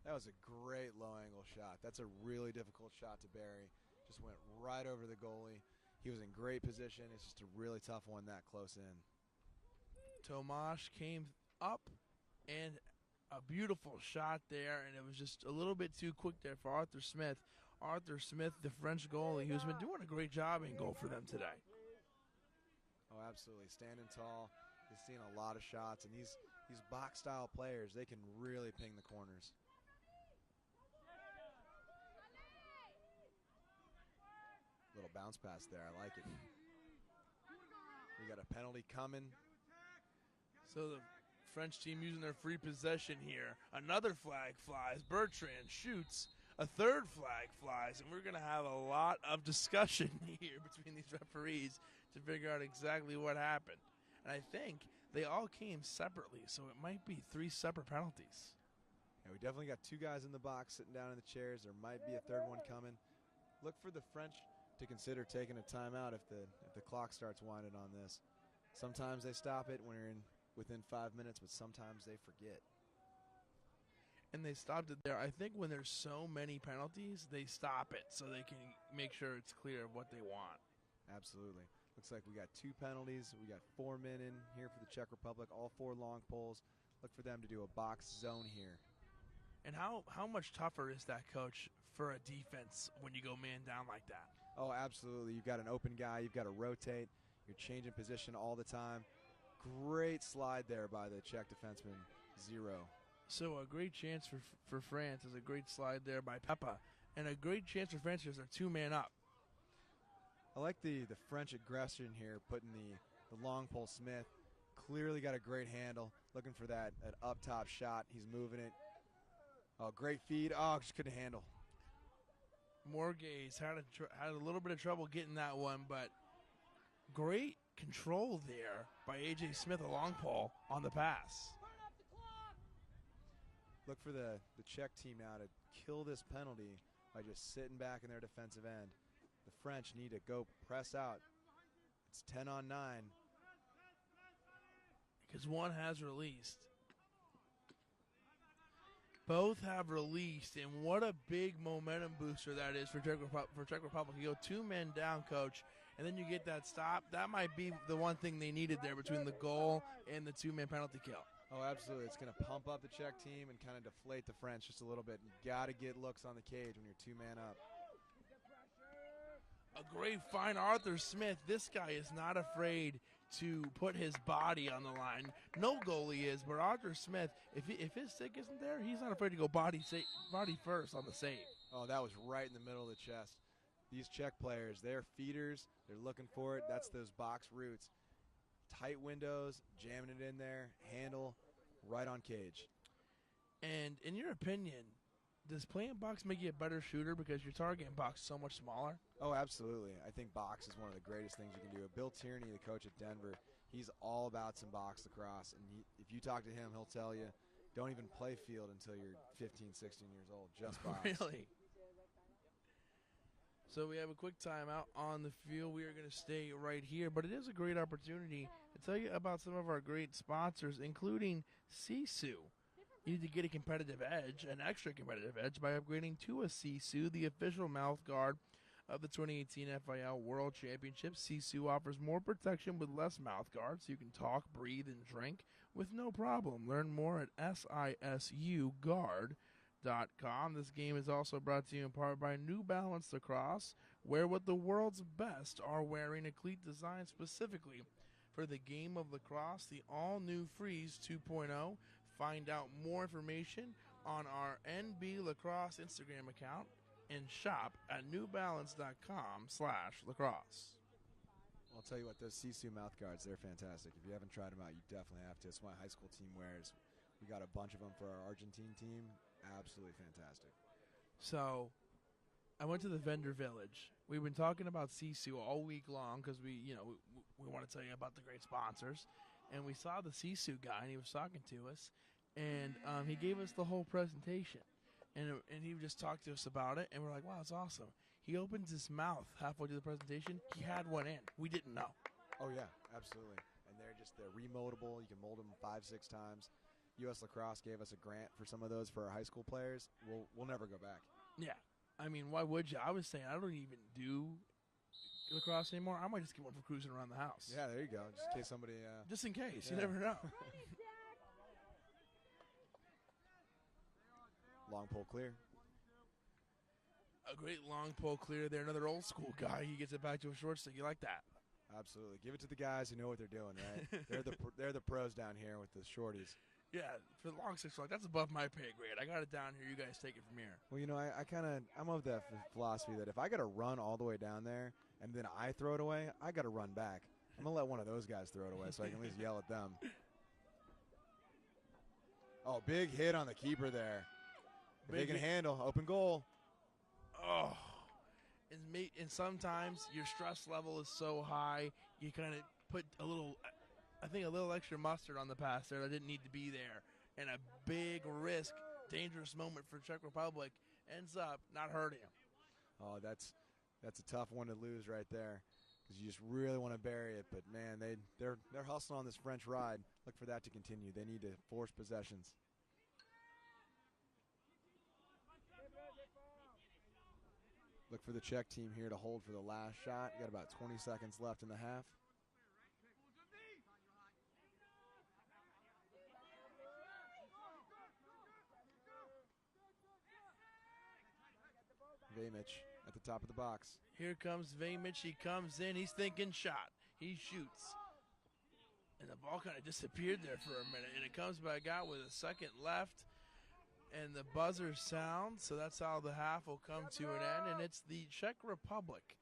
That was a great low-angle shot. That's a really difficult shot to bury. Just went right over the goalie. He was in great position. It's just a really tough one that close in. Tomáš came up, and a beautiful shot there, and it was just a little bit too quick there for Arthur Smith. Arthur Smith, the French goalie, who's been doing a great job in goal for them today. Oh, absolutely. Standing tall. He's seen a lot of shots, and these box-style players, they can really ping the corners. Little bounce pass there. I like it. We got a penalty coming. So the French team using their free possession here. Another flag flies. Bertrand shoots. A third flag flies. And we're going to have a lot of discussion here between these referees to figure out exactly what happened. And I think they all came separately, so it might be 3 separate penalties. Yeah, we definitely got 2 guys in the box sitting down in the chairs. There might be a third one coming. Look for the French to consider taking a timeout if the clock starts winding on this. Sometimes they stop it when you're within 5 minutes, but sometimes they forget. And they stopped it there. I think when there's so many penalties, they stop it so they can make sure it's clear of what they want. Absolutely. Looks like we got 2 penalties. We got 4 men in here for the Czech Republic, all 4 long poles. Look for them to do a box zone here. And how much tougher is that, Coach, for a defense when you go man down like that? Oh, absolutely. You've got an open guy. You've got to rotate. You're changing position all the time. Great slide there by the Czech defenseman, 0. So a great chance for France is a great slide there by Pepa. And a great chance for France because they're 2-man up. I like the French aggression here, putting the long pole Smith. Clearly got a great handle. Looking for that up-top shot. He's moving it. Oh, great feed. Oh, just couldn't handle. Morgaze had a little bit of trouble getting that one, but great control there by A.J. Smith, a long pole, on the pass. Look for the Czech team now to kill this penalty by just sitting back in their defensive end. The French need to go press out. It's 10-on-9. Because one has released. Both have released, and what a big momentum booster that is for Czech Republic. You go 2 men down, Coach, and then you get that stop. That might be the one thing they needed there between the goal and the 2-man penalty kill. Oh, absolutely. It's going to pump up the Czech team and kind of deflate the French just a little bit. You got to get looks on the cage when you're 2-man up. A great find, Arthur Smith. This guy is not afraid to put his body on the line. No goalie is, but Arthur Smith, if his stick isn't there, he's not afraid to go body first on the save. Oh, that was right in the middle of the chest. These Czech players, they're feeders. They're looking for it. That's those box routes. Tight windows, jamming it in there, handle, right on cage. And in your opinion, does playing box make you a better shooter because your target in box is so much smaller? Oh, absolutely. I think box is one of the greatest things you can do. Bill Tierney, the coach at Denver, he's all about some box lacrosse. And if you talk to him, he'll tell you, don't even play field until you're 15, 16 years old. Just box. Really? So we have a quick timeout on the field. We are going to stay right here, but it is a great opportunity to tell you about some of our great sponsors, including CZE. You need to get a competitive edge, an extra competitive edge, by upgrading to a CZE, the official mouth guard of the 2018 FIL World Championship. CZE offers more protection with less mouth guard, so you can talk, breathe, and drink with no problem. Learn more at SISUguard.com. This game is also brought to you in part by New Balance Lacrosse, where what the world's best are wearing, a cleat designed specifically for the game of lacrosse, the all-new Freeze 2.0. Find out more information on our NB Lacrosse Instagram account and shop at newbalance.com/lacrosse. I'll tell you what, those CZE mouth guards, they're fantastic. If you haven't tried them out, you definitely have to. It's what my high school team wears. We got a bunch of them for our Argentine team. Absolutely fantastic. So I went to the vendor village. We've been talking about CZE all week long because we want to tell you about the great sponsors. And we saw the CZE guy, and he was talking to us. And he gave us the whole presentation. And he just talked to us about it. And we're like, wow, that's awesome. He opens his mouth halfway through the presentation. He had one in. We didn't know. Oh, yeah, absolutely. And they're remoldable. You can mold them 5-6 times. U.S. Lacrosse gave us a grant for some of those for our high school players. We'll never go back. Yeah. I mean, why would you? I was saying I don't even do lacrosse anymore. I might just get one for cruising around the house. Yeah, there you go. Just in case somebody... just in case. Yeah. You never know. Long pole clear. A great long pole clear there. Another old school guy. He gets it back to a short stick. You like that? Absolutely. Give it to the guys who know what they're doing, right? they're the pros down here with the shorties. Yeah, for the long sticks, like, that's above my pay grade. I got it down here. You guys take it from here. Well, I'm of that philosophy that if I got to run all the way down there and then I throw it away, I got to run back. I'm going to let one of those guys throw it away so I can at least yell at them. Oh, big hit on the keeper there. If they can handle, open goal. Oh, and sometimes your stress level is so high, you kind of put a little extra mustard on the pass there that didn't need to be there. And a big risk, dangerous moment for Czech Republic ends up not hurting him. Oh, that's a tough one to lose right there because you just really want to bury it. But, man, they're hustling on this French ride. Look for that to continue. They need to force possessions. Look for the Czech team here to hold for the last shot. You got about 20 seconds left in the half. Vejmic at the top of the box. Here comes Vejmic. He comes in. He's thinking shot. He shoots. And the ball kind of disappeared there for a minute. And it comes back out with a second left. And the buzzer sounds. So that's how the half will come to an end. And it's the Czech Republic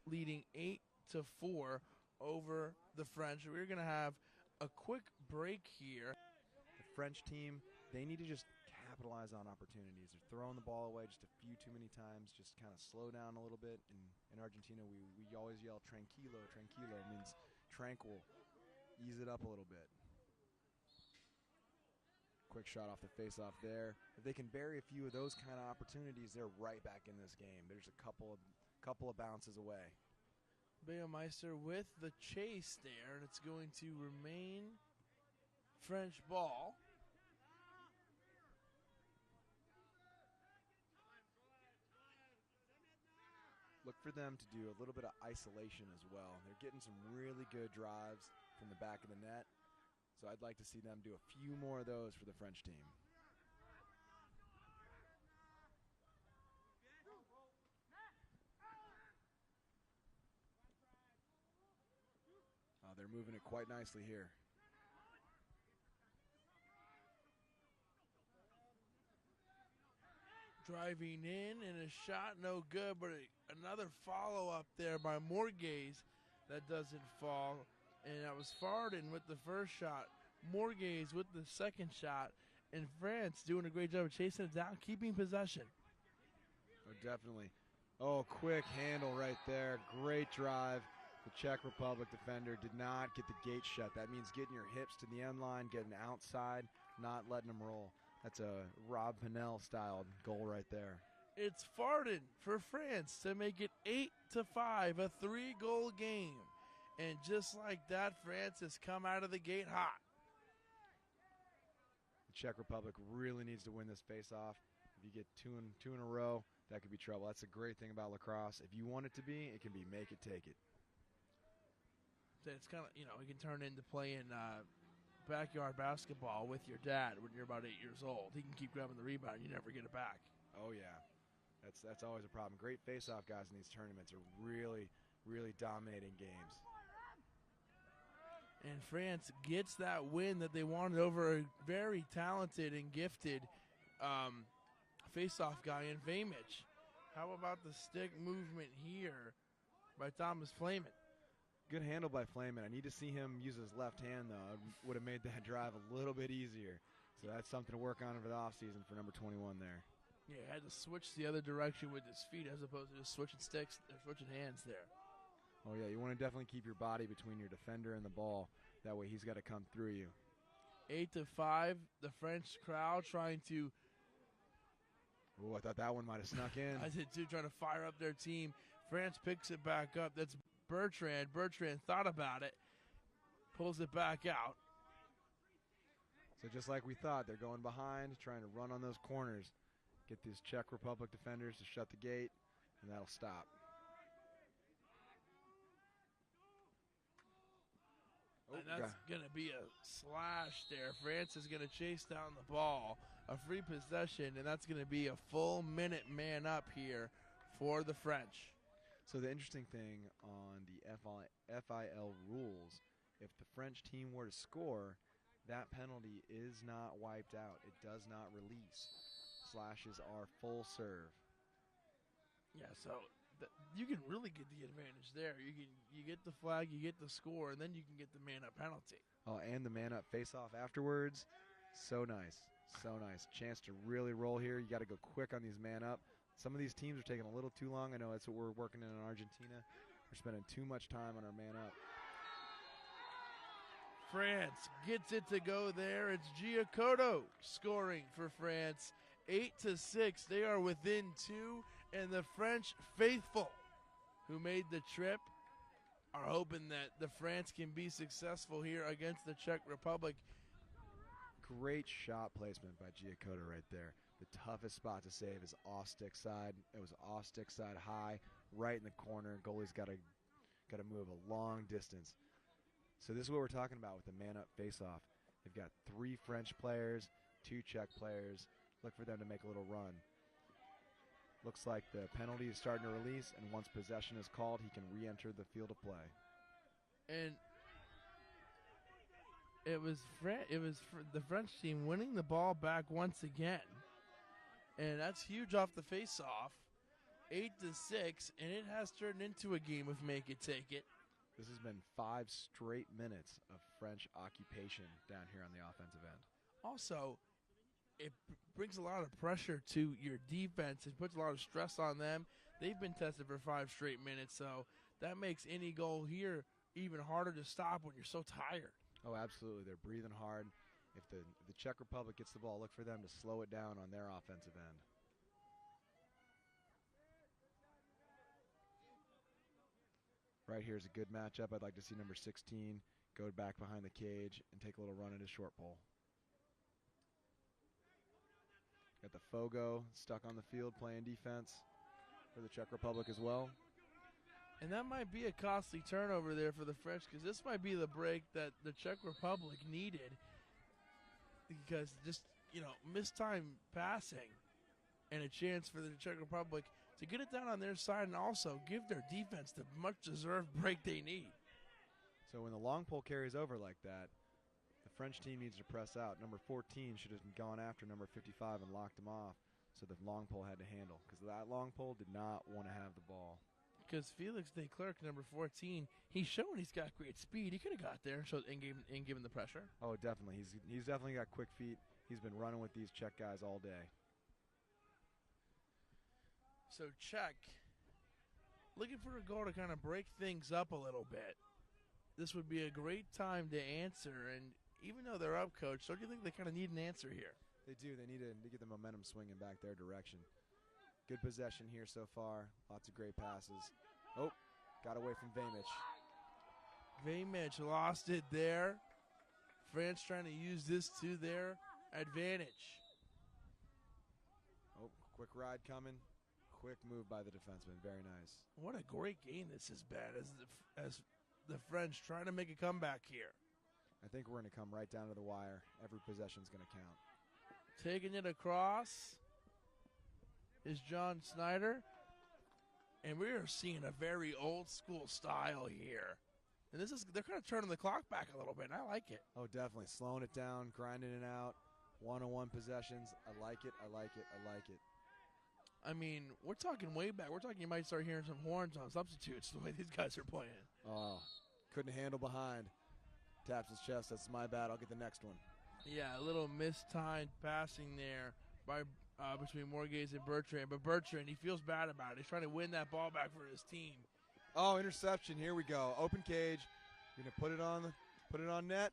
leading 8-4 over the French. We're going to have a quick break here. The French team, they need to just capitalize on opportunities. They're throwing the ball away just a few too many times. Just kind of slow down a little bit. In Argentina, we always yell tranquilo, tranquilo. It means tranquil. Ease it up a little bit. Quick shot off the face-off there. If they can bury a few of those kind of opportunities, they're right back in this game. There's a couple of bounces away. Baumeister with the chase there, and it's going to remain French ball. Look for them to do a little bit of isolation as well. They're getting some really good drives from the back of the net. So I'd like to see them do a few more of those for the French team. Oh, they're moving it quite nicely here. Driving in and a shot, no good, but another follow-up there by Morgaze that doesn't fall. And that was Farden with the first shot, Morgaze with the second shot, And France doing a great job of chasing it down, keeping possession. Oh, definitely. Oh, quick handle right there. Great drive. The Czech Republic defender did not get the gate shut. That means getting your hips to the end line, getting outside, not letting them roll. That's a Rob Pennell-style goal right there. It's Farden for France to make it 8-5, a 3-goal game. And just like that, France has come out of the gate hot. The Czech Republic really needs to win this face-off. If you get two in a row, that could be trouble. That's the great thing about lacrosse. If you want it to be, it can be make it, take it. It's kind of, it can turn into playing backyard basketball with your dad when you're about 8 years old. He can keep grabbing the rebound, you never get it back. Oh, yeah. That's always a problem. Great face-off guys in these tournaments are really, really dominating games. And France gets that win that they wanted over a very talented and gifted face-off guy in Vamich. How about the stick movement here by Thomas Flayman? Good handle by Flayman. I need to see him use his left hand, though. It would have made that drive a little bit easier. So that's something to work on for the offseason for number 21 there. Yeah, had to switch the other direction with his feet as opposed to just switching sticks or switching hands there. Oh, yeah, you want to definitely keep your body between your defender and the ball. That way he's got to come through you. 8-5, the French crowd trying to... Oh, I thought that one might have snuck in. I did too, trying to fire up their team. France picks it back up. That's Bertrand. Bertrand thought about it, pulls it back out. So just like we thought, they're going behind, trying to run on those corners. Get these Czech Republic defenders to shut the gate, and that'll stop. And that's going to be a slash there. France is going to chase down the ball. A free possession, and that's going to be a full minute man up here for the French. So the interesting thing on the FIL rules, if the French team were to score, that penalty is not wiped out. It does not release. Slashes are full serve. Yeah, so you can really get the advantage there. You get the flag, you get the score, and then you can get the man-up penalty. Oh, and the man-up face-off afterwards. So nice. So nice. Chance to really roll here. You got to go quick on these man-up. Some of these teams are taking a little too long. I know that's what we're working in Argentina. We're spending too much time on our man-up. France gets it to go there. It's Giacoto scoring for France. 8-6. They are within 2, and the French faithful who made the trip are hoping that the France can be successful here against the Czech Republic. Great shot placement by Giacoto right there. The toughest spot to save is off stick side. It was off stick side high, right in the corner. Goalie's got to move a long distance. So this is what we're talking about with the man-up face-off. They've got 3 French players, 2 Czech players. Look for them to make a little run. Looks like the penalty is starting to release, and once possession is called, he can re-enter the field of play. And it was the French team winning the ball back once again. And that's huge off the face-off. 8-6, and it has turned into a game of make it, take it. This has been 5 straight minutes of French occupation down here on the offensive end. Also, it brings a lot of pressure to your defense. It puts a lot of stress on them. They've been tested for 5 straight minutes, so that makes any goal here even harder to stop when you're so tired. Oh, absolutely. They're breathing hard. If the Czech Republic gets the ball, look for them to slow it down on their offensive end. Right here is a good matchup. I'd like to see number 16 go back behind the cage and take a little run at his short pole. Got the Fogo stuck on the field playing defense for the Czech Republic as well. And that might be a costly turnover there for the French, because this might be the break that the Czech Republic needed, because just, missed time passing and a chance for the Czech Republic to get it down on their side and also give their defense the much-deserved break they need. So when the long pole carries over like that, the French team needs to press out. Number 14 should have gone after number 55 and locked him off, so the long pole had to handle, because that long pole did not want to have the ball. Because Felix Desclerc, number 14, he's showing he's got great speed. He could have got there and given the pressure. Oh, definitely. He's definitely got quick feet. He's been running with these Czech guys all day. So Czech, looking for a goal to kind of break things up a little bit. This would be a great time to answer, and even though they're up, Coach, don't you think they kind of need an answer here? They do. They need to get the momentum swinging back their direction. Good possession here so far. Lots of great passes. Oh, got away from Vamic. Vamic lost it there. France trying to use this to their advantage. Oh, quick ride coming. Quick move by the defenseman. Very nice. What a great game this has been as the French trying to make a comeback here. I think we're going to come right down to the wire. Every possession's going to count. Taking it across is John Snyder. And we are seeing a very old school style here. And they're kind of turning the clock back a little bit, and I like it. Oh, definitely. Slowing it down, grinding it out. One-on-one possessions. I like it. I like it. I like it. I mean, we're talking way back. We're talking you might start hearing some horns on substitutes the way these guys are playing. Oh, couldn't handle behind. Taps his chest. That's my bad. I'll get the next one. Yeah, a little mistimed passing there by between Morgaze and Bertrand. But Bertrand, he feels bad about it. He's trying to win that ball back for his team. Oh, interception. Here we go. Open cage. You're going to put it on net.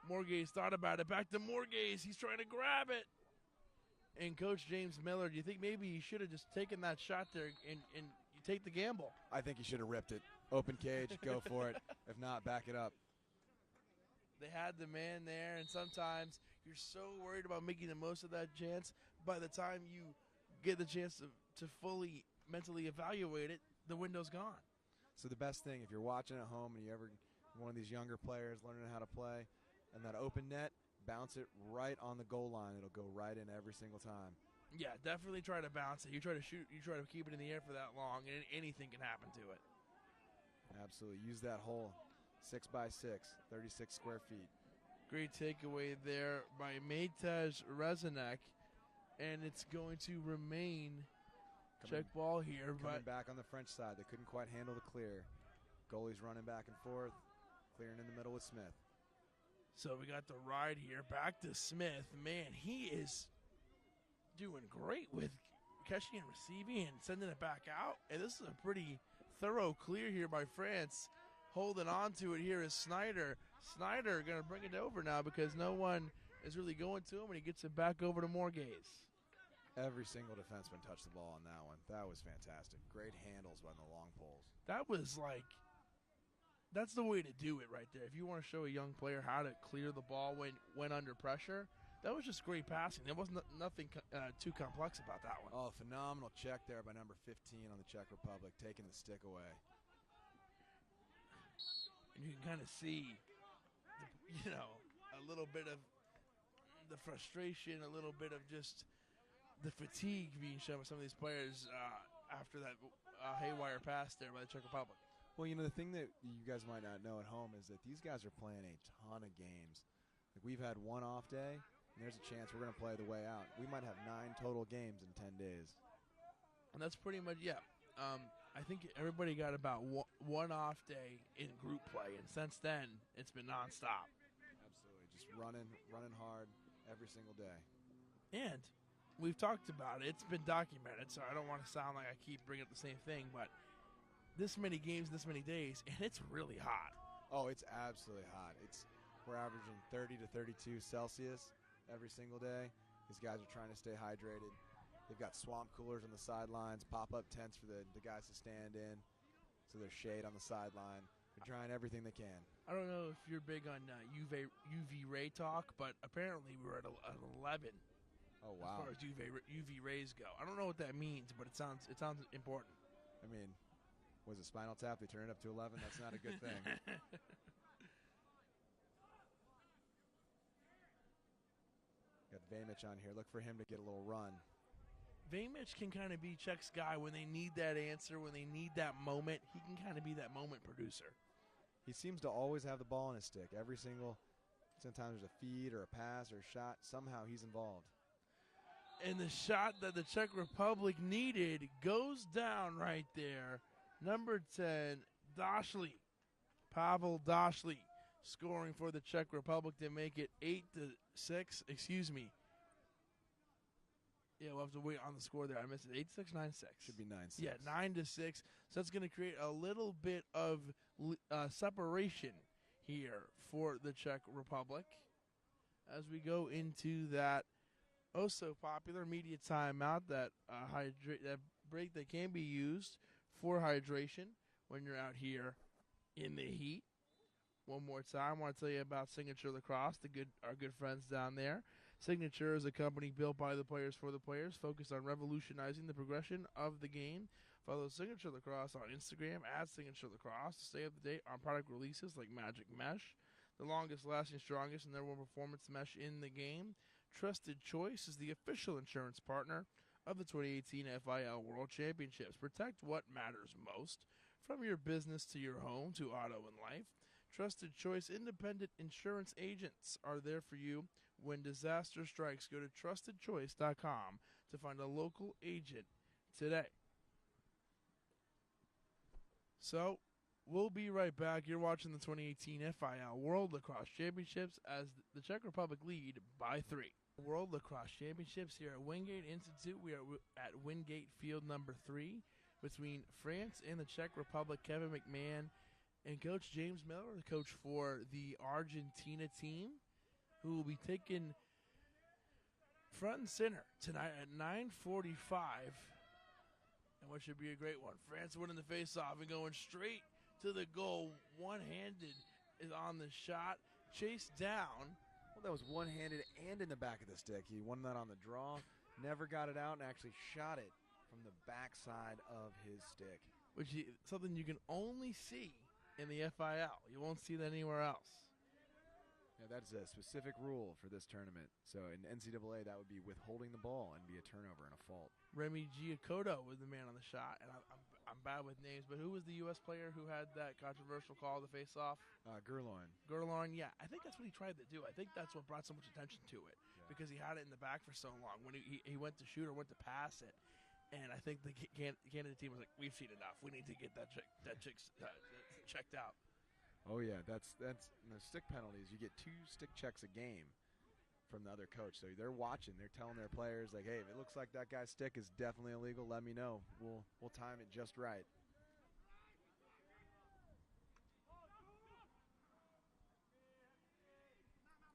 Morgaze thought about it. Back to Morgaze. He's trying to grab it. And Coach James Miller, do you think maybe he should have just taken that shot there and you take the gamble? I think he should have ripped it. Open cage, go for it. If not, back it up. They had the man there, and sometimes you're so worried about making the most of that chance. By the time you get the chance to fully mentally evaluate it, the window's gone. So the best thing, if you're watching at home and you're one of these younger players learning how to play, and that open net, bounce it right on the goal line. It'll go right in every single time. Yeah, definitely try to bounce it. You try to shoot, you try to keep it in the air for that long, and anything can happen to it. Absolutely. Use that hole. 6x6, 36 square feet. Great takeaway there by Matej Rezanek, and it's going to remain check ball here. Coming back on the French side. They couldn't quite handle the clear. Goalie's running back and forth, clearing in the middle with Smith. So we got the ride here. Back to Smith. Man, he is doing great with catching and receiving and sending it back out. And this is a pretty thorough clear here by France. Holding on to it here is Snyder. Snyder going to bring it over now because no one is really going to him, and he gets it back over to Morgaze. Every single defenseman touched the ball on that one. That was fantastic. Great handles on the long poles. That was like... That's the way to do it right there. If you want to show a young player how to clear the ball when under pressure, that was just great passing. There wasn't nothing too complex about that one. Oh, phenomenal check there by number 15 on the Czech Republic, taking the stick away. And you can kind of see, a little bit of the frustration, a little bit of just the fatigue being shown by some of these players after that haywire pass there by the Czech Republic. Well, the thing that you guys might not know at home is that these guys are playing a ton of games. Like, we've had one off day, and there's a chance we're going to play the way out. We might have 9 total games in 10 days. And that's pretty much, yeah. I think everybody got about one off day in group play, and since then, it's been nonstop. Absolutely. Just running hard every single day. And we've talked about it. It's been documented, so I don't want to sound like I keep bringing up the same thing, but this many games, this many days, and it's really hot. Oh, it's absolutely hot. We're averaging 30 to 32 Celsius every single day. These guys are trying to stay hydrated. They've got swamp coolers on the sidelines, pop-up tents for the guys to stand in, so there's shade on the sideline. They're trying everything they can. I don't know if you're big on UV ray talk, but apparently we're at 11. Oh, wow. As far as UV rays go. I don't know what that means, but it sounds important. I mean, was it Spinal Tap? They turned it up to 11? That's not a good thing. Got Vamic on here. Look for him to get a little run. Vamic can kind of be Czech's guy when they need that answer, when they need that moment. He can kind of be that moment producer. He seems to always have the ball in his stick. Sometimes there's a feed or a pass or a shot. Somehow he's involved. And the shot that the Czech Republic needed goes down right there. Number 10, Dashley. Pavel Dashley scoring for the Czech Republic to make it 8-6. Yeah, we'll have to wait on the score there. I missed it. 8-6, 9-6. Should be 9-6. Yeah, 9-6. So that's going to create a little bit of separation here for the Czech Republic as we go into that so popular media timeout, that that break that can be used for hydration when you're out here in the heat. One more time, I want to tell you about Signature Lacrosse, our good friends down there. Signature is a company built by the players for the players, focused on revolutionizing the progression of the game. Follow Signature Lacrosse on Instagram @Signature Lacrosse to stay up to date on product releases like Magic Mesh, the longest lasting, strongest, and #1 performance mesh in the game. Trusted Choice is the official insurance partner of the 2018 FIL World Championships. Protect what matters most, from your business to your home to auto and life. Trusted Choice independent insurance agents are there for you when disaster strikes. Go to trustedchoice.com to find a local agent today. So, we'll be right back. You're watching the 2018 FIL World Lacrosse Championships as the Czech Republic lead by 3. World Lacrosse Championships here at Wingate Institute. We are at Wingate Field number 3 between France and the Czech Republic. Kevin McMahon and Coach James Miller, the coach for the Argentina team, who will be taken front and center tonight at 9:45. And what should be a great one. France winning the face-off and going straight to the goal. One-handed is on the shot. Chased down. Well, that was one-handed and in the back of the stick. He won that on the draw, never got it out, and actually shot it from the backside of his stick. Which is something you can only see in the FIL. You won't see that anywhere else. Yeah, that's a specific rule for this tournament. So in NCAA, that would be withholding the ball and be a turnover and a fault. Remy Giacoto was the man on the shot, and I'm bad with names, but who was the U.S. player who had that controversial call to face off? Gerlorn, yeah. I think that's what he tried to do. I think that's what brought so much attention to it, because he had it in the back for so long. When he went to shoot or went to pass it, and I think the Canada team was like, we've seen enough. We need to get that chick checked out. Oh, yeah, that's the stick penalties. You get 2 stick checks a game from the other coach. So they're watching. They're telling their players, like, hey, if it looks like that guy's stick is definitely illegal, let me know. We'll time it just right.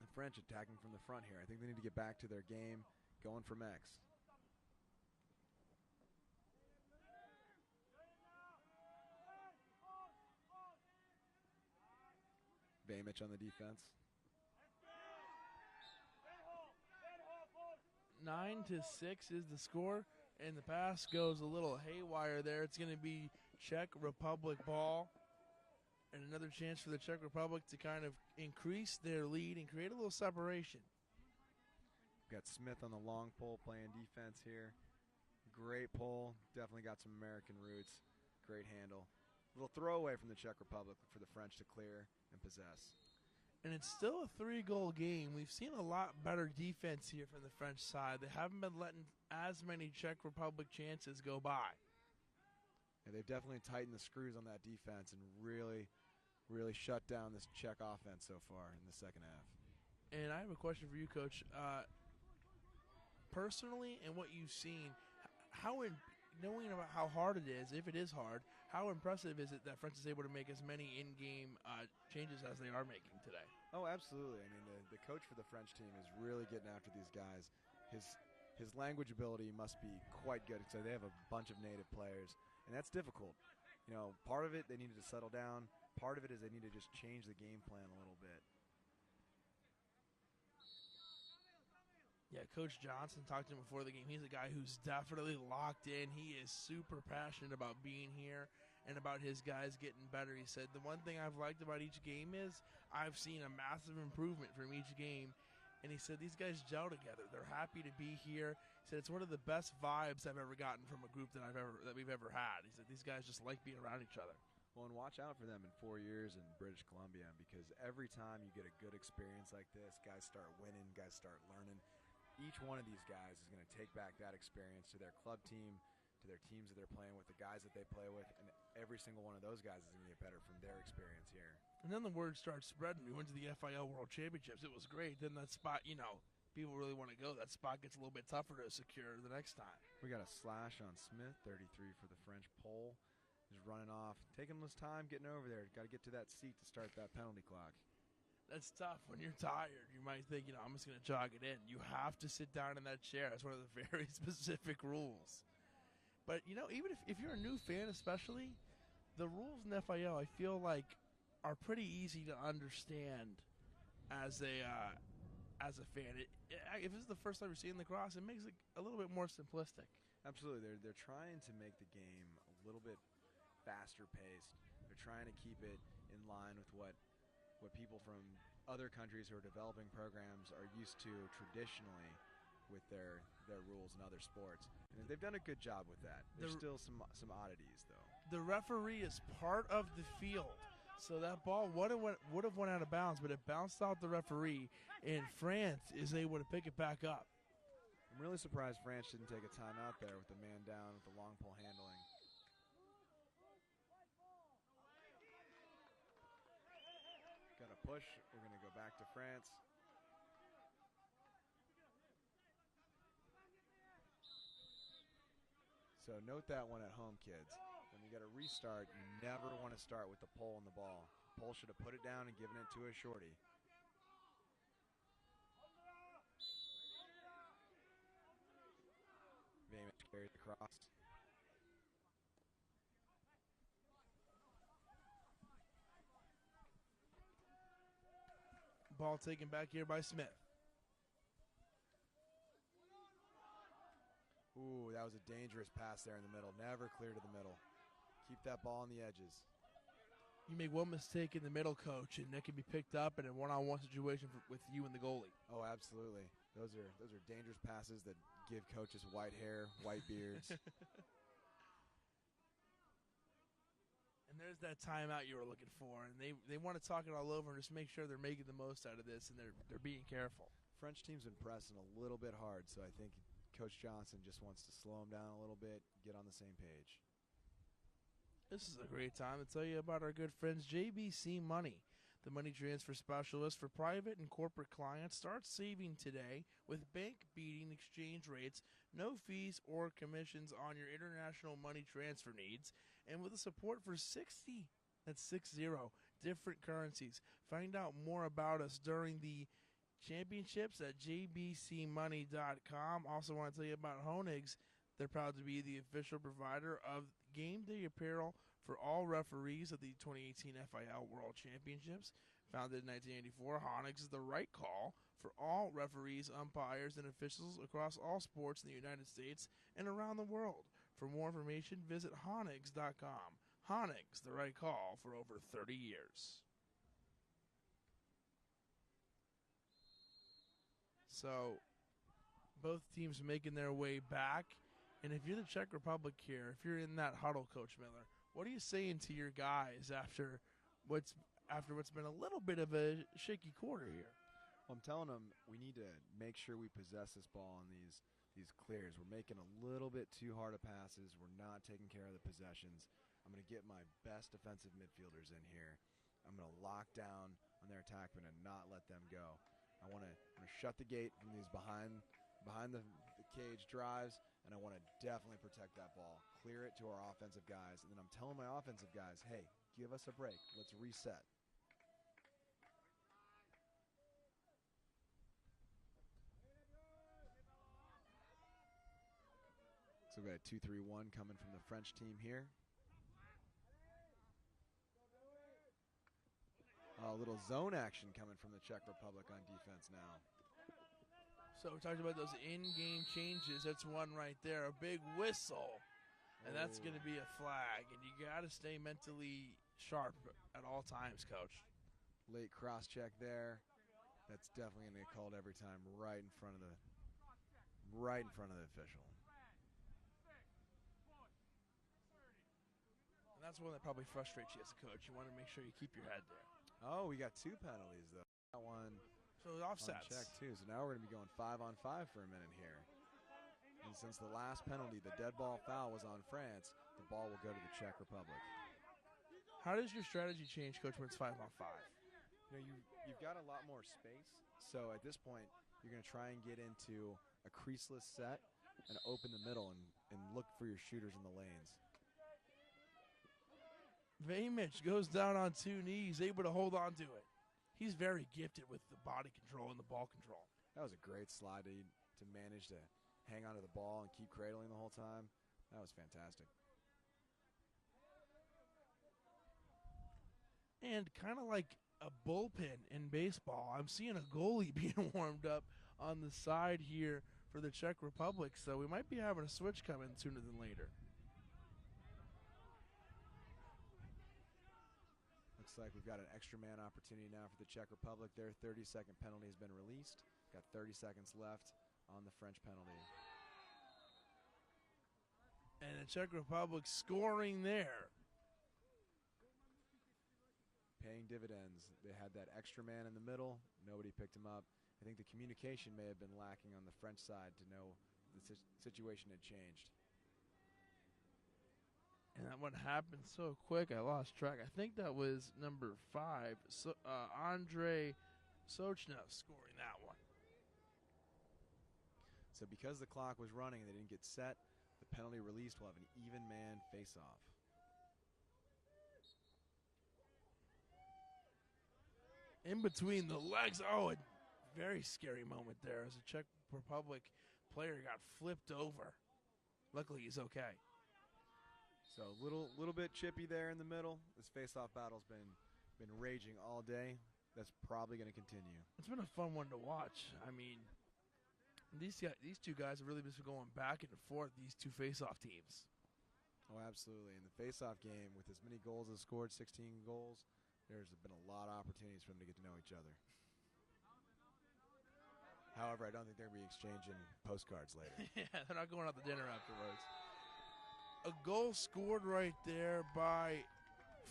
The French attacking from the front here. I think they need to get back to their game, going from X. Bamich on the defense. 9-6 is the score, and the pass goes a little haywire there. It's going to be Czech Republic ball, and another chance for the Czech Republic to kind of increase their lead and create a little separation. We've got Smith on the long pole playing defense here. Great pull. Definitely got some American roots. Great handle. Little throwaway from the Czech Republic for the French to clear and possess. And it's still a 3-goal game. We've seen a lot better defense here from the French side. They haven't been letting as many Czech Republic chances go by. Yeah, they've definitely tightened the screws on that defense and really shut down this Czech offense so far in the second half. And I have a question for you, Coach. Personally, and what you've seen, knowing about how hard it is, if it is hard, how impressive is it that France is able to make as many in-game changes as they are making today? Oh, absolutely. I mean, the coach for the French team is really getting after these guys. His language ability must be quite good. So they have a bunch of native players, and that's difficult. You know, part of it, they needed to settle down. Part of it is they need to just change the game plan a little bit. Yeah, Coach Johnson talked to him before the game. He's a guy who's definitely locked in. He is super passionate about being here and about his guys getting better. He said, the one thing I've liked about each game is I've seen a massive improvement from each game. And he said, these guys gel together. They're happy to be here. He said, it's one of the best vibes I've ever gotten from a group that we've ever had. He said, these guys just like being around each other. Well, and watch out for them in 4 years in British Columbia, because every time you get a good experience like this, guys start winning, guys start learning. Each one of these guys is going to take back that experience to their club team, to their teams that they're playing with, the guys that they play with, and every single one of those guys is going to get better from their experience here. And then the word starts spreading. We went to the FIL World Championships. It was great. Then that spot, people really want to go, that spot gets a little bit tougher to secure the next time. We got a slash on Smith, 33 for the French pole. He's running off, taking his time getting over there. Got to get to that seat to start that penalty clock. That's tough. When you're tired, you might think, I'm just going to jog it in. You have to sit down in that chair. That's one of the very specific rules. But, even if you're a new fan especially, the rules in the FIL, I feel like, are pretty easy to understand as a fan. If this is the first time you're seeing lacrosse, it makes it a little bit more simplistic. Absolutely. They're trying to make the game a little bit faster paced. They're trying to keep it in line with what people from other countries who are developing programs are used to traditionally with their rules in other sports. And they've done a good job with that. There's still some oddities, though. The referee is part of the field. So that ball would have went out of bounds, but it bounced off the referee, and France is able to pick it back up. I'm really surprised France didn't take a timeout there with the man down with the long pole handling. Got a push. We're going to go back to France. So note that one at home, kids. When you got to restart, you never want to start with the pole and the ball. Pole should have put it down and given it to a shorty. Vamage carries across. Ball taken back here by Smith. Ooh, that was a dangerous pass there in the middle. Never clear to the middle. Keep that ball on the edges. You make one mistake in the middle, coach, and that can be picked up in a one-on-one situation with you and the goalie. Oh, absolutely. Those are dangerous passes that give coaches white hair, white beards. And there's that timeout you were looking for, and they want to talk it all over and just make sure they're making the most out of this, and they're being careful. French team's been pressing a little bit hard, so I think Coach Johnson just wants to slow them down a little bit, get on the same page. This is a great time to tell you about our good friends JBC Money, the money transfer specialist for private and corporate clients. Start saving today with bank-beating exchange rates, no fees or commissions on your international money transfer needs, and with the support for 60 different currencies. Find out more about us during the championships at jbcmoney.com. Also want to tell you about Honig's. They're proud to be the official provider of game day apparel for all referees at the 2018 FIL World Championships. Founded in 1984, Honig's is the right call for all referees, umpires, and officials across all sports in the United States and around the world. For more information, visit Honigs.com. Honig's, the right call for over 30 years. So, both teams making their way back. And if you're the Czech Republic here, if you're in that huddle, Coach Miller, what are you saying to your guys after what's been a little bit of a shaky quarter here? Well, I'm telling them we need to make sure we possess this ball on these clears. We're making a little bit too hard of passes. We're not taking care of the possessions. I'm going to get my best defensive midfielders in here. I'm going to lock down on their attackmen and not let them go. I want to shut the gate from these behind the cage drives, and I want to definitely protect that ball. Clear it to our offensive guys, and then I'm telling my offensive guys, hey, give us a break. Let's reset. So we got a 2-3-1 coming from the French team here. A little zone action coming from the Czech Republic on defense now. So we talked about those in-game changes. That's one right there, a big whistle. And that's going to be a flag. And you got to stay mentally sharp at all times, Coach. Late cross check there. That's definitely going to get called every time right in front of the official. And that's one that probably frustrates you as a coach. You want to make sure you keep your head there. Oh, we got two penalties, though. That one so offsets. Check, too. So now we're going to be going 5-on-5 for a minute here. And since the last penalty, the dead ball foul was on France, the ball will go to the Czech Republic. How does your strategy change, Coach, when it's 5-on-5? You've got a lot more space. So at this point, you're going to try and get into a creaseless set and open the middle and look for your shooters in the lanes. Vamich goes down on 2 knees, able to hold on to it. He's very gifted with the body control and the ball control. That was a great slide to manage to hang onto the ball and keep cradling the whole time. That was fantastic. And kind of like a bullpen in baseball, I'm seeing a goalie being warmed up on the side here for the Czech Republic, so we might be having a switch coming sooner than later. Looks like we've got an extra man opportunity now for the Czech Republic. Their 30-second penalty has been released. Got 30 seconds left on the French penalty. And the Czech Republic scoring there. Paying dividends. They had that extra man in the middle. Nobody picked him up. I think the communication may have been lacking on the French side to know the situation had changed. And that one happened so quick, I lost track. I think that was number 5, Andre Sochna scoring that one. So because the clock was running and they didn't get set, the penalty released will have an even man face-off. In between the legs. Oh, a very scary moment there as a Czech Republic player got flipped over. Luckily, he's okay. So a little bit chippy there in the middle. This face-off battle's been raging all day. That's probably going to continue. It's been a fun one to watch. I mean, these two guys have really been going back and forth, these two face-off teams. Oh, absolutely. In the face-off game, with as many goals as scored, 16 goals, there's been a lot of opportunities for them to get to know each other. However, I don't think they're going to be exchanging postcards later. Yeah, they're not going out to dinner afterwards. A goal scored right there by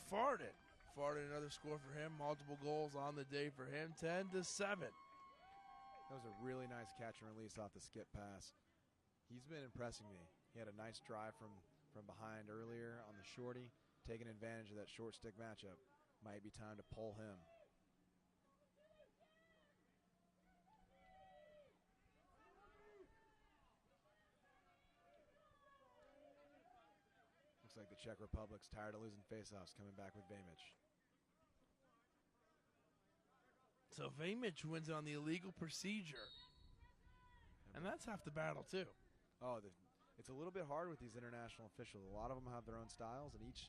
Farden. Farden, another score for him. Multiple goals on the day for him. 10-7. That was a really nice catch and release off the skip pass. He's been impressing me. He had a nice drive from behind earlier on the shorty, taking advantage of that short stick matchup. Might be time to pull him. Looks like the Czech Republic's tired of losing faceoffs, coming back with Vamich. So Vamich wins on the illegal procedure. And that's half the battle, too. Oh, it's a little bit hard with these international officials. A lot of them have their own styles, and each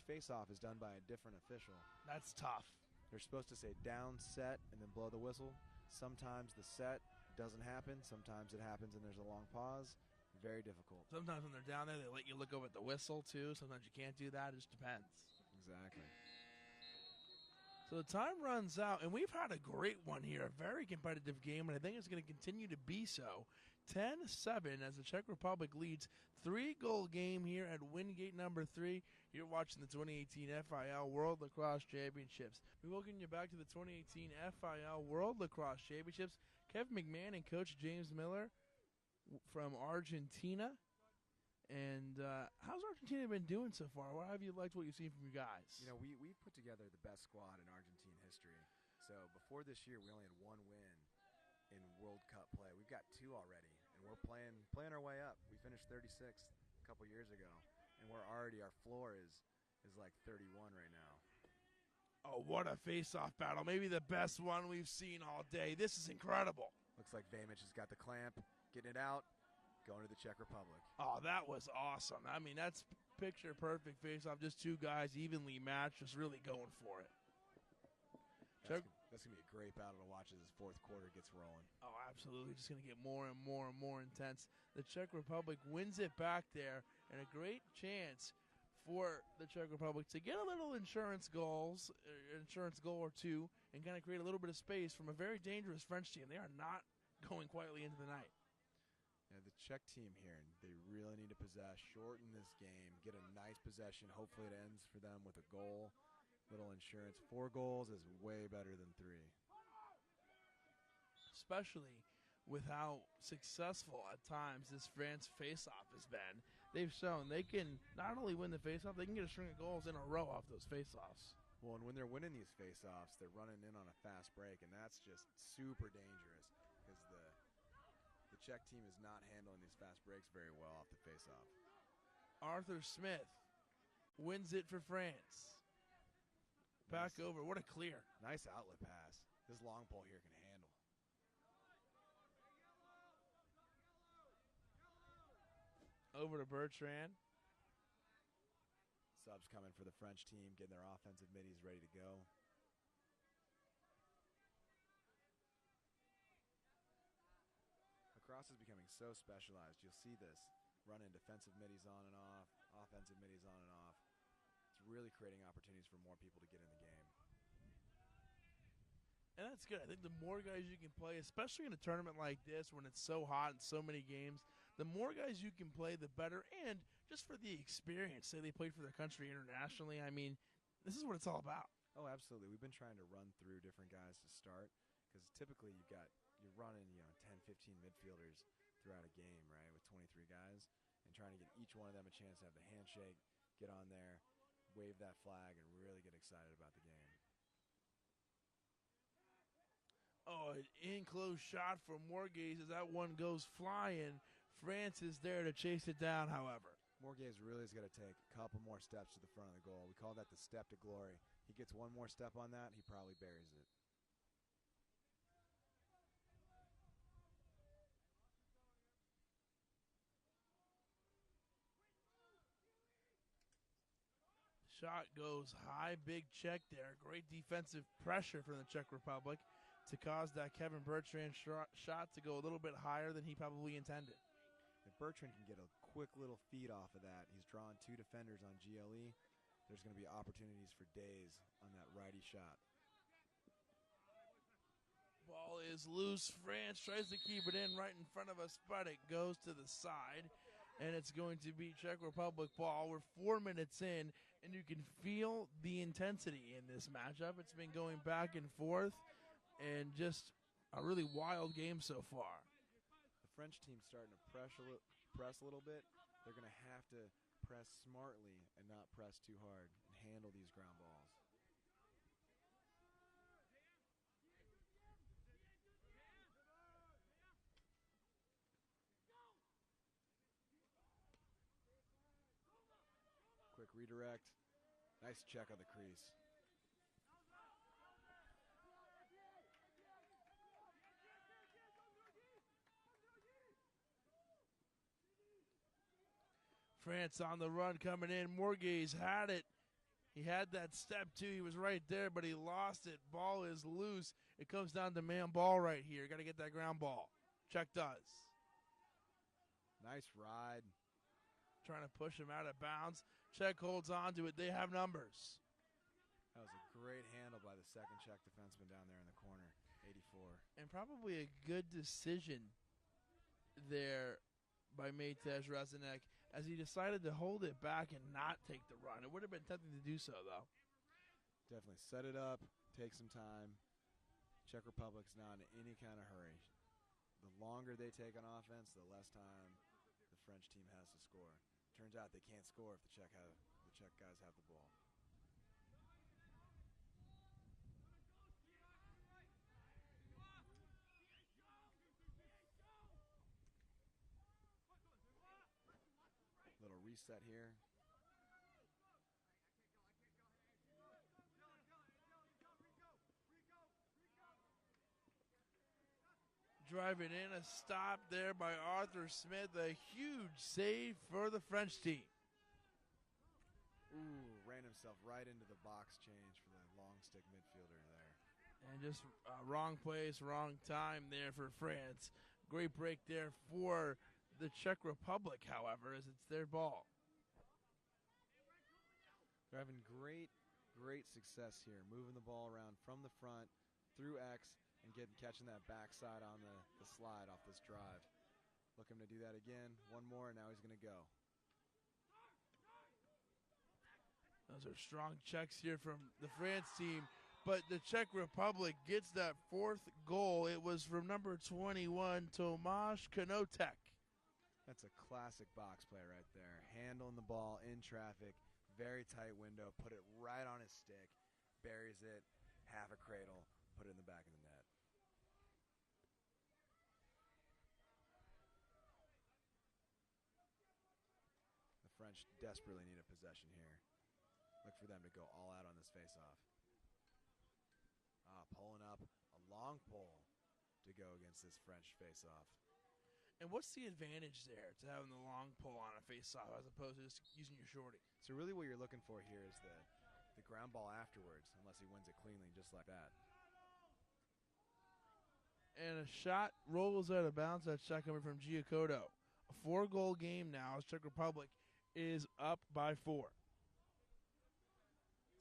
face-off is done by a different official. That's tough. They're supposed to say down, set, and then blow the whistle. Sometimes the set doesn't happen. Sometimes it happens and there's a long pause. Very difficult. Sometimes when they're down there, they let you look over at the whistle, too. Sometimes you can't do that. It just depends. Exactly. So the time runs out, and we've had a great one here, a very competitive game, and I think it's going to continue to be so. 10-7 as the Czech Republic leads. 3-goal game here at Wingate number 3. You're watching the 2018 FIL World Lacrosse Championships. We welcome you back to the 2018 FIL World Lacrosse Championships. Kevin McMahon and Coach James Miller from Argentina. And how's Argentina been doing so far? What have you liked what you've seen from you guys? You know, we've put together the best squad in Argentine history. So before this year, we only had 1 win in World Cup play. We've got 2 already, and we're playing our way up. We finished 36th a couple years ago, and our floor is like 31 right now. Oh, what a face-off battle. Maybe the best one we've seen all day. This is incredible. Looks like Vamich has got the clamp, getting it out. Going to the Czech Republic. Oh, that was awesome. I mean, that's picture-perfect face-off. Just 2 guys evenly matched, just really going for it. That's going to be a great battle to watch as this 4th quarter gets rolling. Oh, absolutely. Just going to get more and more and more intense. The Czech Republic wins it back there, and a great chance for the Czech Republic to get a little insurance goal or 2 and kind of create a little bit of space from a very dangerous French team. They are not going quietly into the night. Yeah, the Czech team here, they really need to possess, shorten this game, get a nice possession. Hopefully it ends for them with a goal. Little insurance. 4 goals is way better than 3. Especially with how successful at times this France face-off has been. They've shown they can not only win the face-off, they can get a string of goals in a row off those face-offs. Well, and when they're winning these face-offs, they're running in on a fast break, and that's just super dangerous because the Czech team is not handling these fast breaks very well off the face-off. Arthur Smith wins it for France. Back over. What a clear. Nice outlet pass. This long pole here can handle. Over to Bertrand. Subs coming for the French team, getting their offensive middies ready to go. Lacrosse is becoming so specialized. You'll see this running defensive middies on and off, offensive middies on and off. It's really creating opportunities for more people to get in the game. And that's good. I think the more guys you can play, especially in a tournament like this when it's so hot and so many games, the more guys you can play, the better. And just for the experience, say they played for their country internationally, I mean, this is what it's all about. Oh, absolutely. We've been trying to run through different guys to start because typically you're running 10, 15 midfielders throughout a game, right, with 23 guys, and trying to get each one of them a chance to have the handshake, get on there, wave that flag, and really get excited about the game. Oh, an in-close shot from Morgaze as that one goes flying. France is there to chase it down, however. Morgaze really is going to take a couple more steps to the front of the goal. We call that the step to glory. He gets one more step on that, he probably buries it. Shot goes high, big check there. Great defensive pressure from the Czech Republic to cause that Kevin Bertrand shot to go a little bit higher than he probably intended. If Bertrand can get a quick little feed off of that, he's drawn 2 defenders on GLE. There's going to be opportunities for days on that righty shot. Ball is loose. France tries to keep it in right in front of us, but it goes to the side. And it's going to be Czech Republic ball. We're 4 minutes in, and you can feel the intensity in this matchup. It's been going back and forth, and just a really wild game so far. The French team's starting to press a little bit. They're going to have to press smartly and not press too hard and handle these ground balls. Quick redirect. Nice check on the crease. France on the run coming in. Morgaze had it. He had that step too. He was right there, but he lost it. Ball is loose. It comes down to man ball right here. Got to get that ground ball. Czech does. Nice ride. Trying to push him out of bounds. Czech holds on to it. They have numbers. That was a great handle by the second Czech defenseman down there in the corner, 84. And probably a good decision there by Matej Razanek as he decided to hold it back and not take the run. It would have been tempting to do so, though. Definitely set it up, take some time. Czech Republic's not in any kind of hurry. The longer they take on offense, the less time the French team has to score. Turns out they can't score if the Czech guys have the ball. Little reset here. Driving in, a stop there by Arthur Smith. A huge save for the French team. Ooh, ran himself right into the box change for the long stick midfielder there. And just wrong place, wrong time there for France. Great break there for the Czech Republic, however, as it's their ball. They're having great success here, moving the ball around from the front through X and catching that backside on the slide off this drive. Looking to do that again. One more, and now he's going to go. Those are strong checks here from the France team, but the Czech Republic gets that 4th goal. It was from number 21, Tomáš Konotek. That's a classic box play right there. Handling the ball in traffic, very tight window, put it right on his stick, buries it, half a cradle, put it in the back of the net. The French desperately need a possession here. Look for them to go all out on this face-off. Pulling up a long pole to go against this French face-off. And what's the advantage there to having the long pole on a face-off as opposed to just using your shorty? So really what you're looking for here is the ground ball afterwards, unless he wins it cleanly just like that. And a shot rolls out of bounds. That shot coming from Giacoto. A 4-goal game now as Czech Republic is up by 4.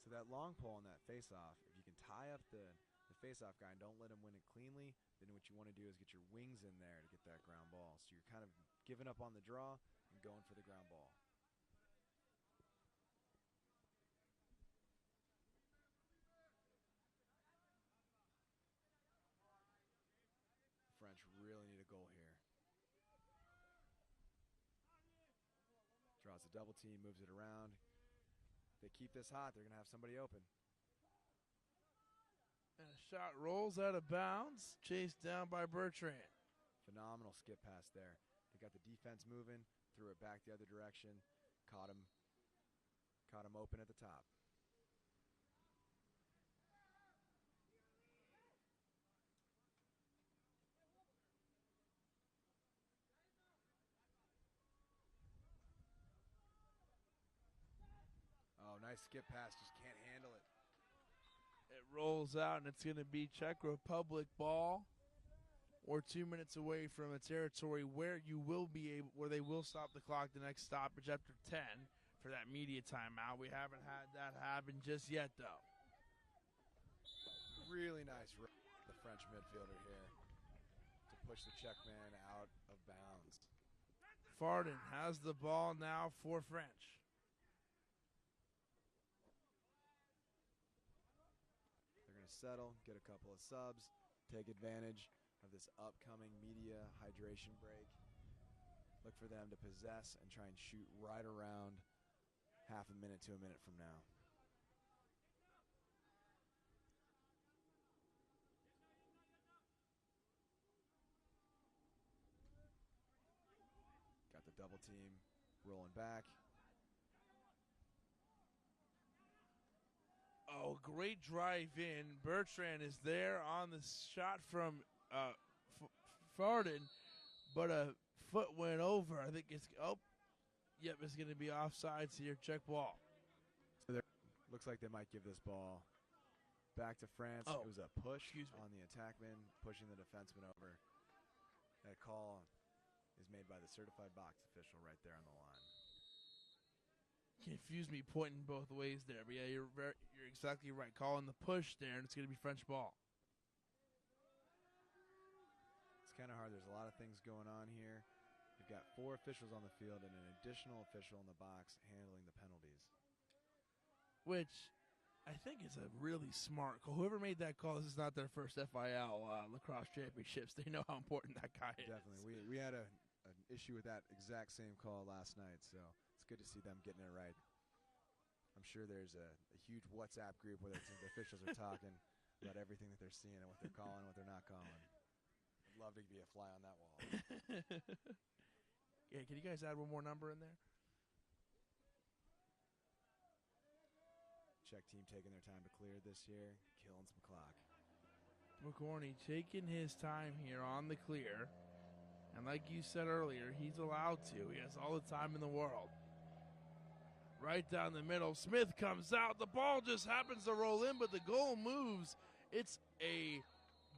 So that long pole on that face-off, if you can tie up the face-off guy and don't let him win it cleanly, then what you want to do is get your wings in there to get that ground ball. So you're kind of giving up on the draw and going for the ground ball. The French really need a goal here. Draws a double team, moves it around. If they keep this hot, they're going to have somebody open. And a shot rolls out of bounds, chased down by Bertrand. Phenomenal skip pass there. They got the defense moving, threw it back the other direction, caught him open at the top. Oh, nice skip pass, just can't handle it. It rolls out, and it's going to be Czech Republic ball. We're 2 minutes away from a territory where they will stop the clock the next stoppage after 10 for that media timeout. We haven't had that happen just yet, though. Really nice run the French midfielder here to push the Czech man out of bounds. Farden has the ball now for French. Settle, get a couple of subs, take advantage of this upcoming media hydration break. Look for them to possess and try and shoot right around half a minute to a minute from now. Got the double team rolling back. Oh, great drive in. Bertrand is there on the shot from Farden, but a foot went over. I think it's, it's going to be offsides here. Check ball. So looks like they might give this ball back to France. It was a push on the attackman, pushing the defenseman over. That call is made by the certified box official right there on the line. Confused me pointing both ways there, but yeah, you're exactly right. Calling the push there, and it's going to be French ball. It's kind of hard. There's a lot of things going on here. You've got 4 officials on the field and an additional official in the box handling the penalties. Which I think is a really smart call. Whoever made that call, this is not their first FIL lacrosse championships. They know how important that guy is. Definitely. We had an issue with that exact same call last night, so it's good to see them getting it right. I'm sure there's a huge WhatsApp group where the officials are talking about everything that they're seeing and what they're calling and what they're not calling. I'd love to be a fly on that wall. Yeah, can you guys add one more number in there? Czech team taking their time to clear this here, killing some clock. McCorney taking his time here on the clear. And like you said earlier, he's allowed to. He has all the time in the world. Right down the middle. Smith comes out. The ball just happens to roll in, but the goal moves. It's a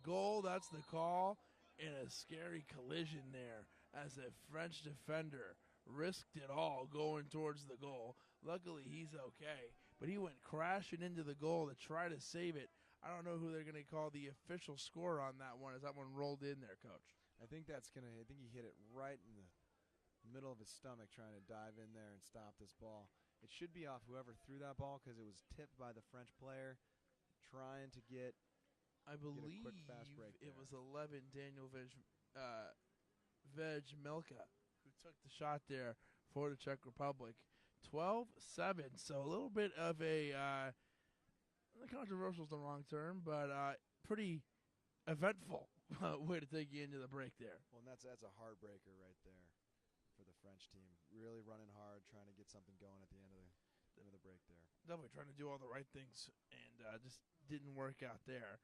goal. That's the call. And a scary collision there as a French defender risked it all going towards the goal. Luckily, he's okay. But he went crashing into the goal to try to save it. I don't know who they're going to call the official scorer on that one as that one rolled in there, Coach. I think he hit it right in the middle of his stomach trying to dive in there and stop this ball. It should be off whoever threw that ball because it was tipped by the French player trying to get I believe a quick fast break it was 11 Daniel Vejmelka who took the shot there for the Czech Republic. 12-7, so a little bit of a Controversial is the wrong term, but pretty eventful way to take you into the break there. Well, and that's a heartbreaker right there for the French team. Really running hard, trying to get something going at the end of the break there. Definitely trying to do all the right things, and just didn't work out there.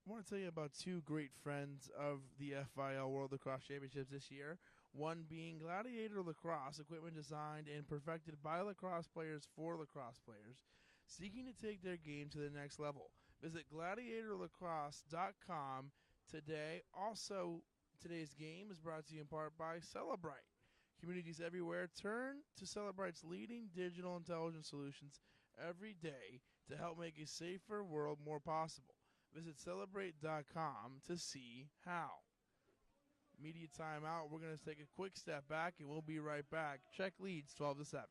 I want to tell you about two great friends of the FIL World Lacrosse Championships this year. One being Gladiator Lacrosse, equipment designed and perfected by lacrosse players for lacrosse players seeking to take their game to the next level. Visit gladiatorlacrosse.com today. Also, today's game is brought to you in part by Celebrite. Communities everywhere turn to Celebrite's leading digital intelligence solutions every day to help make a safer world more possible. Visit Celebrate.com to see how. Media timeout. We're going to take a quick step back, and we'll be right back. Czech leads 12-7.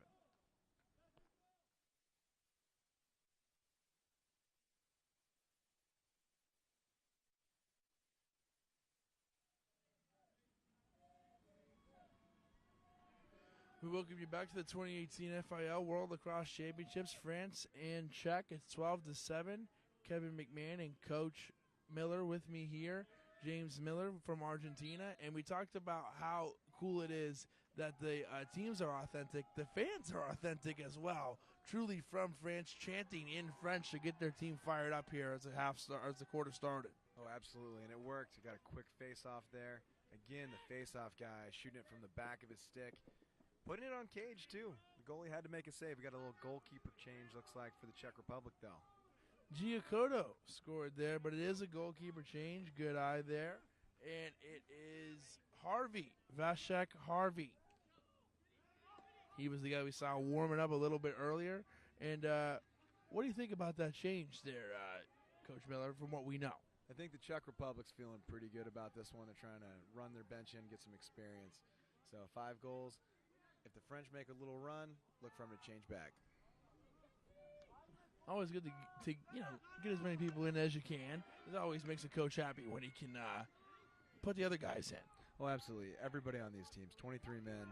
We welcome you back to the 2018 FIL World Lacrosse Championships, France and Czech. It's 12-7. Kevin McMahon and Coach Miller with me here. James Miller from Argentina. And we talked about how cool it is that the teams are authentic. The fans are authentic as well. Truly from France, chanting in French to get their team fired up here as the quarter started. Oh, absolutely. And it worked. You got a quick face-off there. Again, the face-off guy shooting it from the back of his stick. Putting it on cage, too. The goalie had to make a save. We got a little goalkeeper change, looks like, for the Czech Republic, though. Giacoto scored there, but it is a goalkeeper change. Good eye there. And it is Harvey, Vasek Harvey. He was the guy we saw warming up a little bit earlier. And what do you think about that change there, Coach Miller, from what we know? I think the Czech Republic's feeling pretty good about this one. They're trying to run their bench in, get some experience. So 5 goals. If the French make a little run, look for them to change back. Always good to get as many people in as you can. It always makes a coach happy when he can put the other guys in. Well, absolutely. Everybody on these teams, 23 men,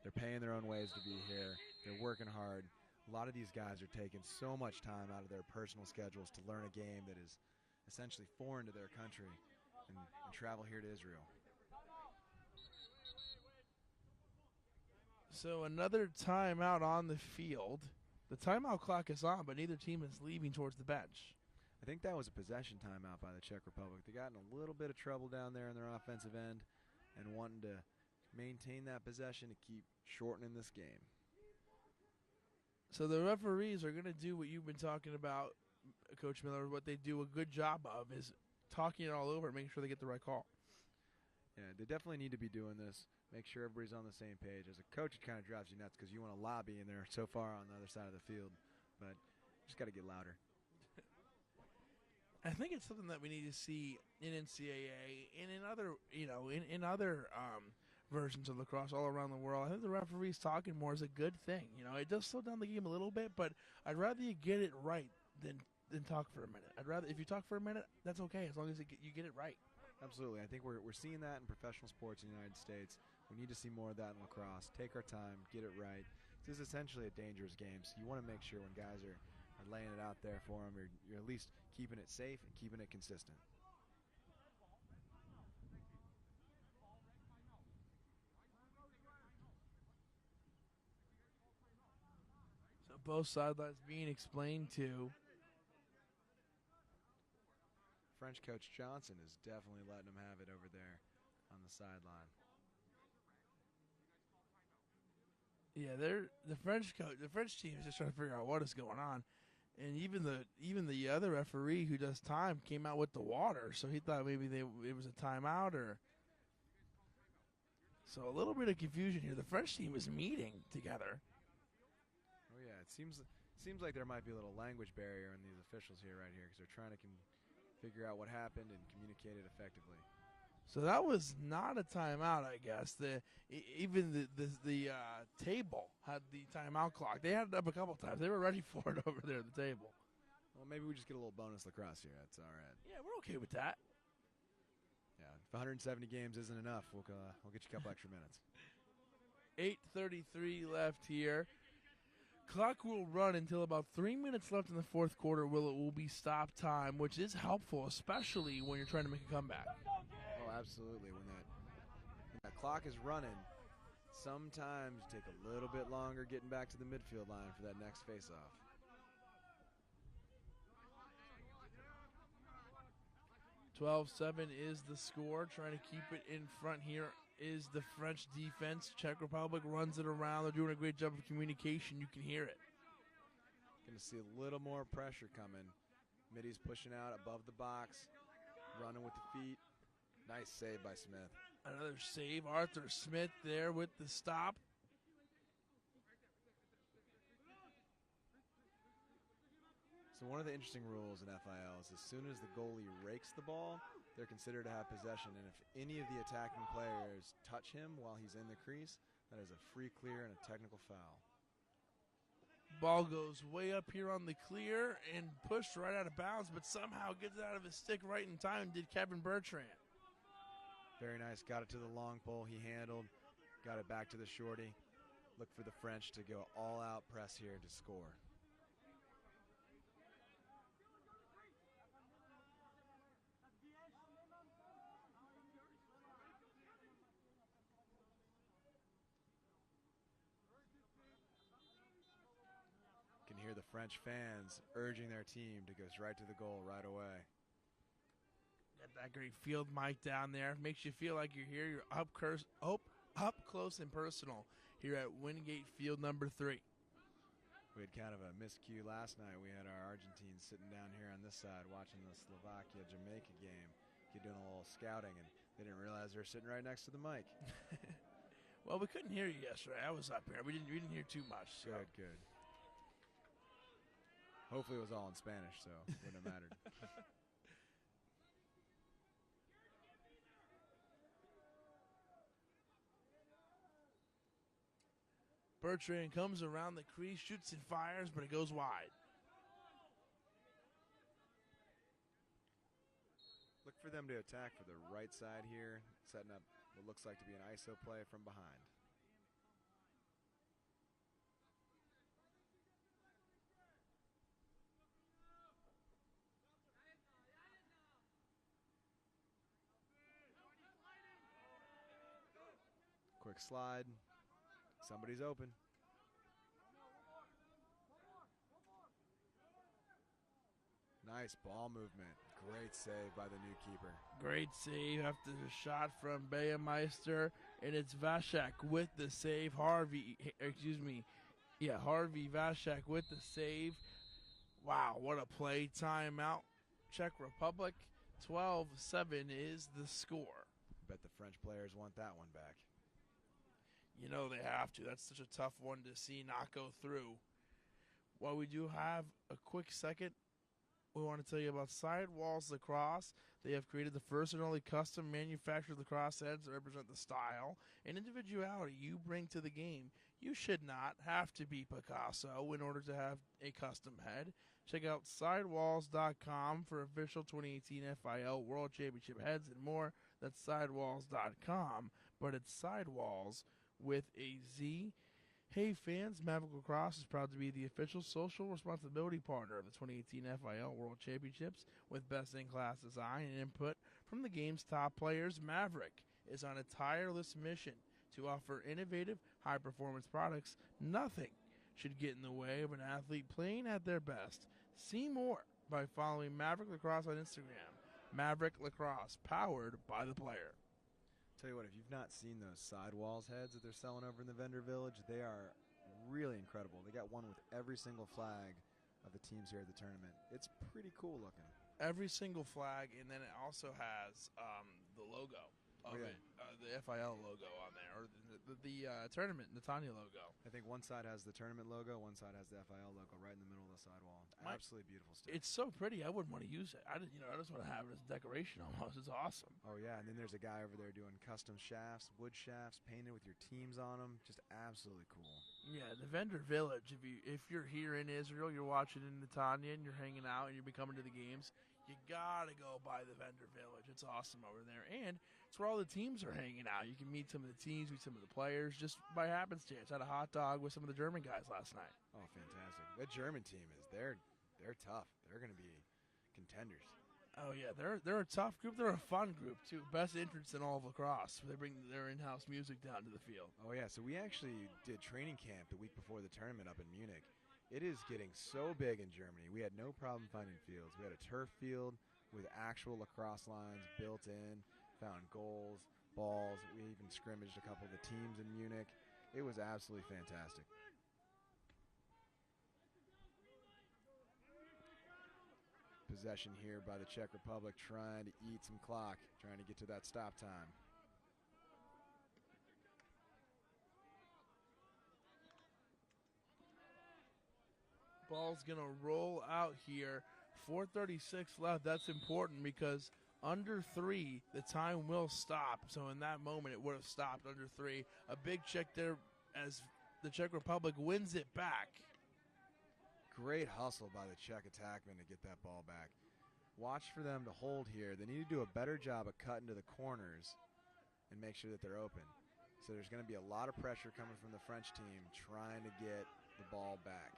they're paying their own ways to be here. They're working hard. A lot of these guys are taking so much time out of their personal schedules to learn a game that is essentially foreign to their country and travel here to Israel. So another timeout on the field. The timeout clock is on, but neither team is leaving towards the bench. I think that was a possession timeout by the Czech Republic. They got in a little bit of trouble down there in their offensive end and wanting to maintain that possession to keep shortening this game. So the referees are going to do what you've been talking about, Coach Miller. What they do a good job of is talking it all over and making sure they get the right call. Yeah, they definitely need to be doing this. Make sure everybody's on the same page. As a coach, it kind of drives you nuts because you want to lobby and they're so far on the other side of the field. But you just got to get louder. I think it's something that we need to see in NCAA and in other, in other versions of lacrosse all around the world. I think the referees talking more is a good thing. It does slow down the game a little bit, but I'd rather you get it right than talk for a minute. I'd rather if you talk for a minute, that's okay as long as you get it right. Absolutely. I think we're seeing that in professional sports in the United States. We need to see more of that in lacrosse. Take our time, get it right. This is essentially a dangerous game, so you want to make sure when guys are laying it out there for them, you're at least keeping it safe and keeping it consistent. So both sidelines being explained to. French coach Johnson is definitely letting them have it over there on the sideline. Yeah, the French team is just trying to figure out what is going on, and even the other referee who does time came out with the water, so he thought maybe it was a timeout or. So a little bit of confusion here. The French team is meeting together. Oh yeah, it seems like there might be a little language barrier in these officials here right here because they're trying to figure out what happened and communicate it effectively. So that was not a timeout, I guess. Even the table had the timeout clock. They had it up a couple times. They were ready for it over there at the table. Well, maybe we just get a little bonus lacrosse here. That's all right. Yeah, we're okay with that. Yeah, if 170 games isn't enough, we'll get you a couple extra minutes. 8:33 left here. Clock will run until about 3 minutes left in the fourth quarter. It will be stop time, which is helpful, especially when you're trying to make a comeback. Oh, absolutely. When that clock is running, sometimes you take a little bit longer getting back to the midfield line for that next face-off. "12-7 is the score. Trying to keep it in front here is the French defense. Czech Republic runs it around. They're doing a great job of communication. You can hear it. Going to see a little more pressure coming. Middy's pushing out above the box, running with the feet. Nice save by Smith. Another save. Arthur Smith there with the stop. So one of the interesting rules in FIL is as soon as the goalie rakes the ball, they're considered to have possession. And if any of the attacking players touch him while he's in the crease, that is a free clear and a technical foul. Ball goes way up here on the clear and pushed right out of bounds, but somehow gets it out of his stick right in time, did Kevin Bertrand. Very nice. Got it to the long pole. He handled. Got it back to the shorty. Look for the French to go all-out press here to score. Can hear the French fans urging their team to go right to the goal right away. Got that great field mic down there. Makes you feel like you're here. You're up close and personal here at Wingate Field number 3. We had kind of a miscue last night. We had our Argentines sitting down here on this side watching the Slovakia-Jamaica game, doing a little scouting, and they didn't realize they were sitting right next to the mic. Well, we couldn't hear you yesterday. I was up here. We didn't hear too much. So. Good. Hopefully it was all in Spanish, so it wouldn't have mattered. Bertrand comes around the crease, shoots and fires, but it goes wide. Look for them to attack for the right side here, setting up what looks like to be an ISO play from behind. Quick slide. Somebody's open. Nice ball movement. Great save by the new keeper. Great save after the shot from Bayermeister, and it's Vashak with the save. Harvey Vashak with the save. Wow, what a play. Timeout. Czech Republic. 12-7 is the score. Bet the French players want that one back. You know they have to. That's such a tough one to see not go through. While we do have a quick second, we want to tell you about Sidewalls Lacrosse. They have created the first and only custom manufactured lacrosse heads that represent the style and individuality you bring to the game. You should not have to be Picasso in order to have a custom head. Check out sidewalls.com for official 2018 FIL World Championship heads and more. That's sidewalls.com, but it's Sidewalls with a Z. Hey fans, Maverick Lacrosse is proud to be the official social responsibility partner of the 2018 FIL World Championships with best-in-class design and input from the game's top players. Maverick is on a tireless mission to offer innovative, high-performance products. Nothing should get in the way of an athlete playing at their best. See more by following Maverick Lacrosse on Instagram. Maverick Lacrosse, powered by the player. Tell you what, if you've not seen those Sidewalls heads that they're selling over in the vendor village, they are really incredible. They got one with every single flag of the teams here at the tournament. It's pretty cool looking. Every single flag, and then it also has the logo of it, the FIL logo on there, or the tournament Netanya logo. I think one side has the tournament logo, one side has the FIL logo right in the middle of the sidewall. Absolutely beautiful stuff. It's so pretty. I wouldn't want to use it. I just want to have it as decoration almost. It's awesome. Oh yeah, and then there's a guy over there doing custom shafts, wood shafts, painted with your teams on them. Just absolutely cool. Yeah, the vendor village. If you're here in Israel, you're watching in Netanya, and you're hanging out, and you're coming to the games, you gotta go by the vendor village. It's awesome over there, and That's where all the teams are hanging out. You can meet some of the teams, meet some of the players, just by happenstance. I had a hot dog with some of the German guys last night. Oh, fantastic. That German team they're tough. They're going to be contenders. Oh, yeah, they're a tough group. They're a fun group, too. Best entrance in all of lacrosse. They bring their in-house music down to the field. Oh, yeah, so we actually did training camp the week before the tournament up in Munich. It is getting so big in Germany. We had no problem finding fields. We had a turf field with actual lacrosse lines built in, found goals, balls. We even scrimmaged a couple of the teams in Munich. It was absolutely fantastic. Possession here by the Czech Republic, trying to eat some clock, trying to get to that stop time. Ball's going to roll out here. 4:36 left. That's important because under 3, the time will stop. So in that moment, it would have stopped under 3. A big check there as the Czech Republic wins it back. Great hustle by the Czech attackman to get that ball back. Watch for them to hold here. They need to do a better job of cutting to the corners and make sure that they're open. So there's going to be a lot of pressure coming from the French team trying to get the ball back.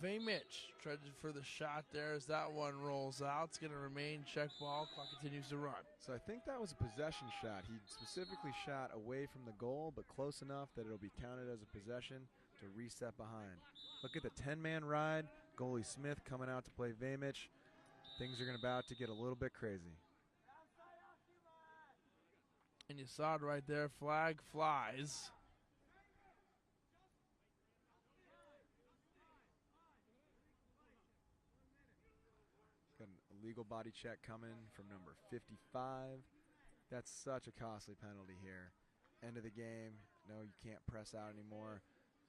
Vejmic tried for the shot there as that one rolls out. It's going to remain Czech ball. Clock continues to run. So I think that was a possession shot. He specifically shot away from the goal, but close enough that it'll be counted as a possession to reset behind. Look at the 10-man ride. Goalie Smith coming out to play Vejmic. Things are about to get a little bit crazy. And you saw it right there. Flag flies. Got an illegal body check coming from number 55. That's such a costly penalty here. End of the game. No, you can't press out anymore.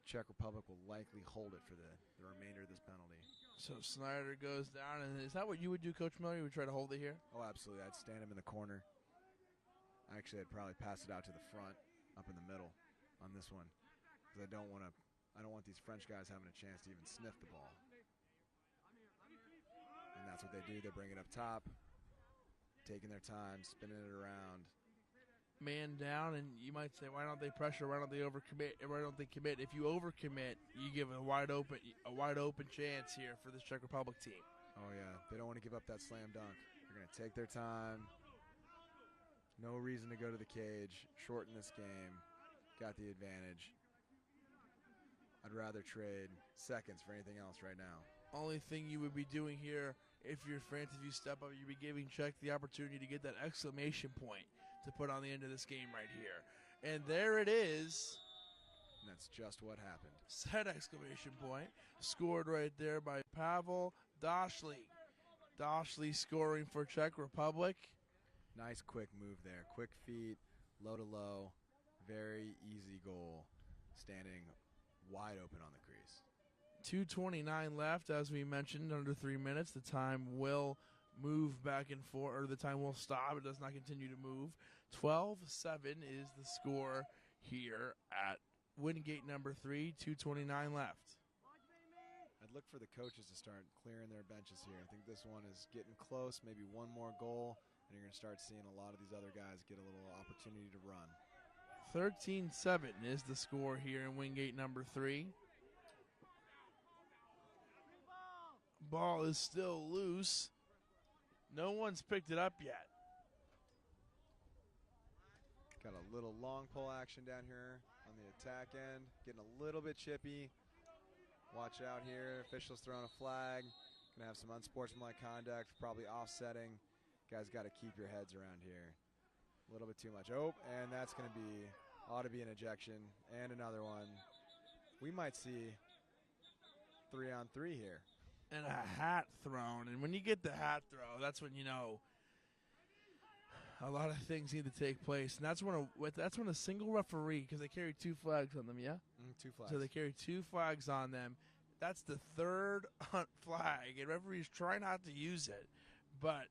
Czech Republic will likely hold it for the remainder of this penalty. So Snyder goes down, and is that what you would do, Coach Miller? You would try to hold it here? Oh, absolutely. I'd stand him in the corner. Actually, I'd probably pass it out to the front, up in the middle on this one, because I don't want these French guys having a chance to even sniff the ball. And that's what they do. They bring it up top, taking their time, spinning it around. Man down, and you might say, why don't they pressure? Why don't they overcommit? Why don't they commit? If you overcommit, you give a wide open chance here for this Czech Republic team. Oh yeah, they don't want to give up that slam dunk. They're going to take their time. No reason to go to the cage. Shorten this game. Got the advantage. I'd rather trade seconds for anything else right now. Only thing you would be doing here, if you're France, if you step up, you'd be giving Czech the opportunity to get that exclamation point to put on the end of this game right here. And there it is. And that's just what happened. Set exclamation point. Scored right there by Pavel Doshly. Doshly scoring for Czech Republic. Nice quick move there. Quick feet, low to low. Very easy goal. Standing wide open on the crease. 2:29 left, as we mentioned, under 3 minutes. The time will move back and forth, or the time will stop. It does not continue to move. 12-7 is the score here at Wingate number 3, 2:29 left. I'd look for the coaches to start clearing their benches here. I think this one is getting close, maybe one more goal, and you're going to start seeing a lot of these other guys get a little opportunity to run. 13-7 is the score here in Wingate number 3. Ball is still loose. No one's picked it up yet. Got a little long pull action down here on the attack end. Getting a little bit chippy. Watch out here. Officials throwing a flag. Gonna have some unsportsmanlike conduct, probably offsetting. Guys got to keep your heads around here. A little bit too much. Oh, and that's gonna be, ought to be an ejection. And another one. We might see 3-on-3 here. And a hat thrown. And when you get the hat throw, that's when you know a lot of things need to take place. And that's when a single referee, because they carry 2 flags on them, yeah? 2 flags. So they carry 2 flags on them. That's the 3rd flag. And referees try not to use it. But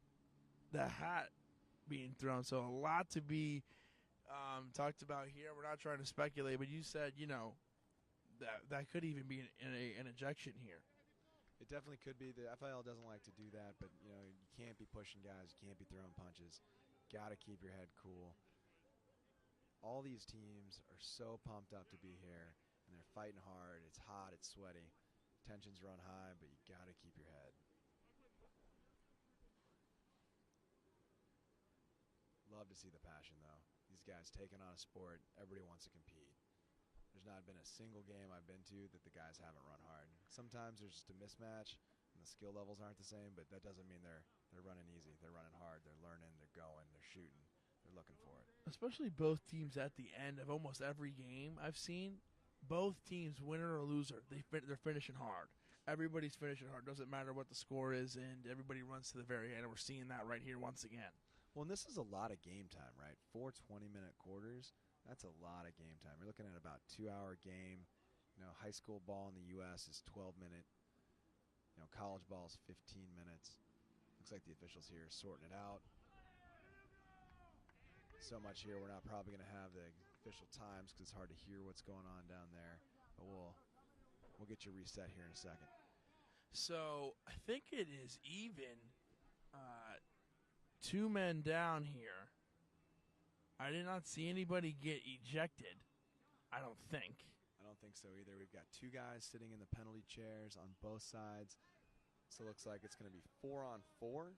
the hat being thrown. So a lot to be talked about here. We're not trying to speculate, but you said, you know, that could even be an ejection here. It definitely could be. The FIL doesn't like to do that, but you know, you can't be pushing guys. You can't be throwing punches. got to keep your head cool. All these teams are so pumped up to be here, and they're fighting hard. It's hot, it's sweaty. Tensions run high, but you got to keep your head. Love to see the passion, though. These guys taking on a sport. Everybody wants to compete. There's not been a single game I've been to that the guys haven't run hard. Sometimes there's just a mismatch, and the skill levels aren't the same, but that doesn't mean they're running easy. They're running hard. They're learning. They're going. They're shooting. They're looking for it. Especially both teams at the end of almost every game I've seen, both teams, winner or loser, they're finishing hard. Everybody's finishing hard. Doesn't matter what the score is, and everybody runs to the very end, and we're seeing that right here once again. Well, and this is a lot of game time, right? 4 20-minute quarters. That's a lot of game time. You're looking at about 2-hour game. You know, high school ball in the U.S. is 12-minute. You know, college ball is 15 minutes. Looks like the officials here are sorting it out. So much here, we're not probably going to have the official times because it's hard to hear what's going on down there. But we'll get you reset here in a second. So I think it is even 2 men down here. I did not see anybody get ejected. I don't think so either. We've got 2 guys sitting in the penalty chairs on both sides. So it looks like it's going to be 4-on-4,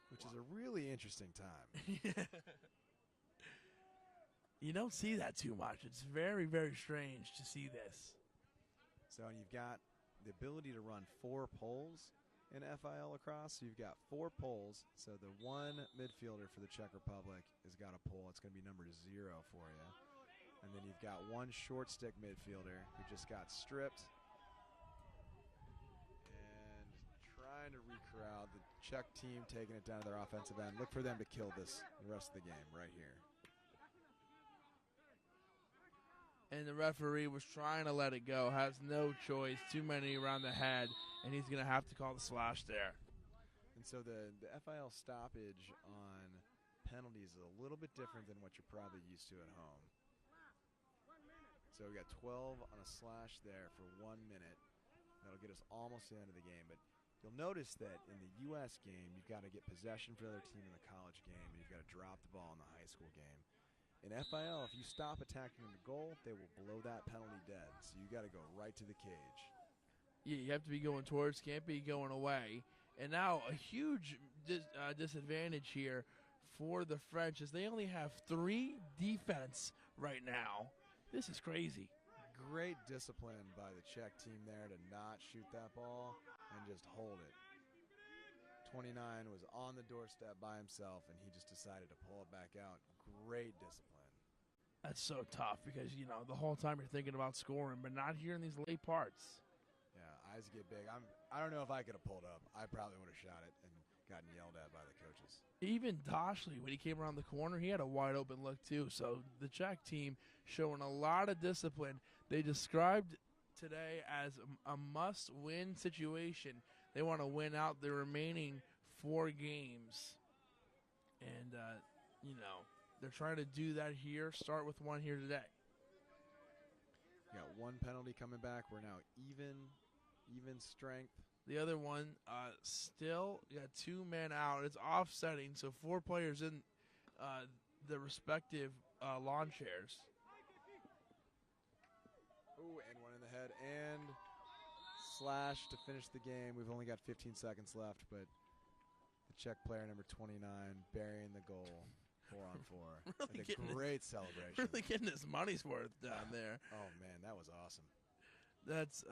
which is a really interesting time. You don't see that too much. It's very, very strange to see this. So you've got the ability to run 4 poles in FIL lacrosse. So you've got 4 poles. So the one midfielder for the Czech Republic has got a pole. It's going to be number 0 for you. And then you've got 1 short stick midfielder who just got stripped and trying to recrowd. The Czech team taking it down to their offensive end. Look for them to kill this the rest of the game right here. And the referee was trying to let it go. Has no choice. Too many around the head, and he's going to have to call the slash there. And so the FIL stoppage on penalties is a little bit different than what you're probably used to at home. So we got 12 on a slash there for 1 minute. That'll get us almost to the end of the game. But you'll notice that in the U.S. game, you've got to get possession for the other team in the college game, and you've got to drop the ball in the high school game. In FIL, if you stop attacking the goal, they will blow that penalty dead. So you got to go right to the cage. Yeah, you have to be going towards, can't be going away. And now a huge disadvantage here for the French is they only have 3 defense right now. This is crazy. Great discipline by the Czech team there to not shoot that ball and just hold it. 29 was on the doorstep by himself, and he just decided to pull it back out. Great discipline. That's so tough because, you know, the whole time you're thinking about scoring, but not here in these late parts. Yeah, eyes get big. I don't know if I could have pulled up. I probably would have shot it and gotten yelled at by the coaches. Even Dashley, when he came around the corner, he had a wide open look too. So the Czech team showing a lot of discipline. They described today as a must-win situation. They want to win out the remaining 4 games. And, you know, they're trying to do that here, start with 1 here today. You got 1 penalty coming back. We're now even strength. The other one, still got 2 men out. It's offsetting, so 4 players in the respective lawn chairs. Ooh, and 1 in the head. And slash to finish the game. We've only got 15 seconds left, but the Czech player, number 29, burying the goal. 4-on-4. Really and a great celebration. Really getting his money's worth down there. Oh, man, that was awesome. That's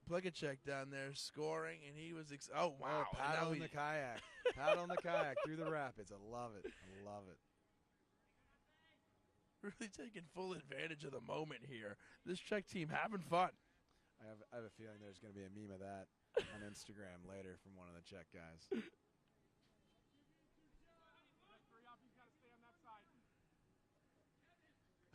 Plegacek down there scoring, and he was oh, wow. Oh, paddle in the kayak. Paddle in the kayak through the rapids. I love it. I love it. Really taking full advantage of the moment here. This Czech team having fun. I have a feeling there's going to be a meme of that on Instagram later from one of the Czech guys.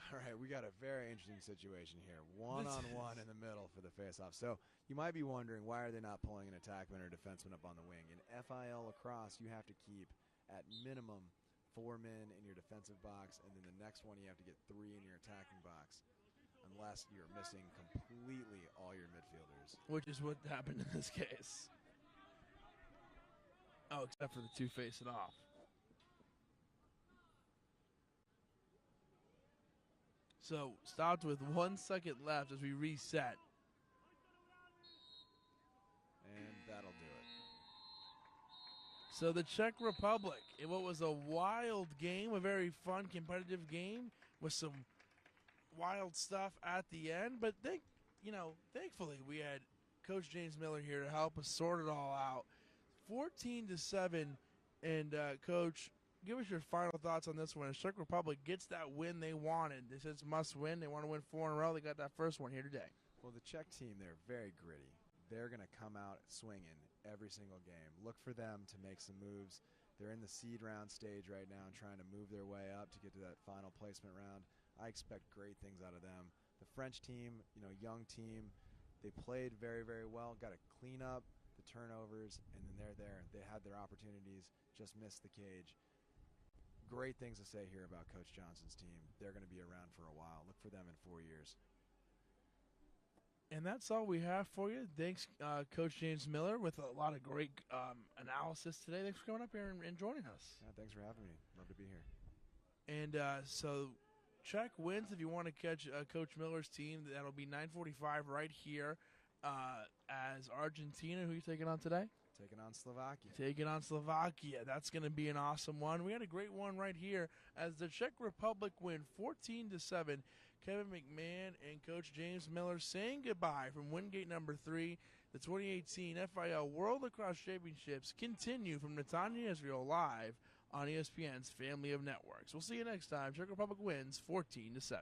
All right, we got a very interesting situation here. 1-on-1 in the middle for the face-off. So you might be wondering, why are they not pulling an attackman or defenseman up on the wing? In FIL lacrosse, you have to keep, at minimum, 4 men in your defensive box, and then the next one you have to get 3 in your attacking box, unless you're missing completely all your midfielders. Which is what happened in this case. Oh, except for the 2 facing off. So stopped with 1 second left as we reset. And that'll do it. So the Czech Republic, in what was a wild game, a very fun, competitive game with some wild stuff at the end. But thankfully we had Coach James Miller here to help us sort it all out. 14-7, and Coach, give us your final thoughts on this one. The Czech Republic gets that win they wanted. They said it's must win. They want to win 4 in a row. They got that first one here today. Well, the Czech team, they're very gritty. They're going to come out swinging every single game. Look for them to make some moves. They're in the seed round stage right now and trying to move their way up to get to that final placement round. I expect great things out of them. The French team, young team, they played very, very well, got to clean up the turnovers, and then they're there. They had their opportunities, just missed the cage. Great things to say here about Coach Johnson's team. They're going to be around for a while. Look for them in 4 years. And that's all we have for you. Thanks, Coach James Miller, with a lot of great analysis today. Thanks for coming up here and joining us. Yeah, thanks for having me. Love to be here. And so Czech wins. If you want to catch Coach Miller's team, that'll be 9:45 right here as Argentina. Who are you taking on today? Taking on Slovakia. Taking on Slovakia. That's going to be an awesome one. We had a great one right here as the Czech Republic win 14-7. Kevin McMahon and Coach James Miller saying goodbye from Wingate number 3. The 2018 FIL World Lacrosse Championships continue from Netanya, Israel, live on ESPN's Family of Networks. We'll see you next time. Czech Republic wins 14-7.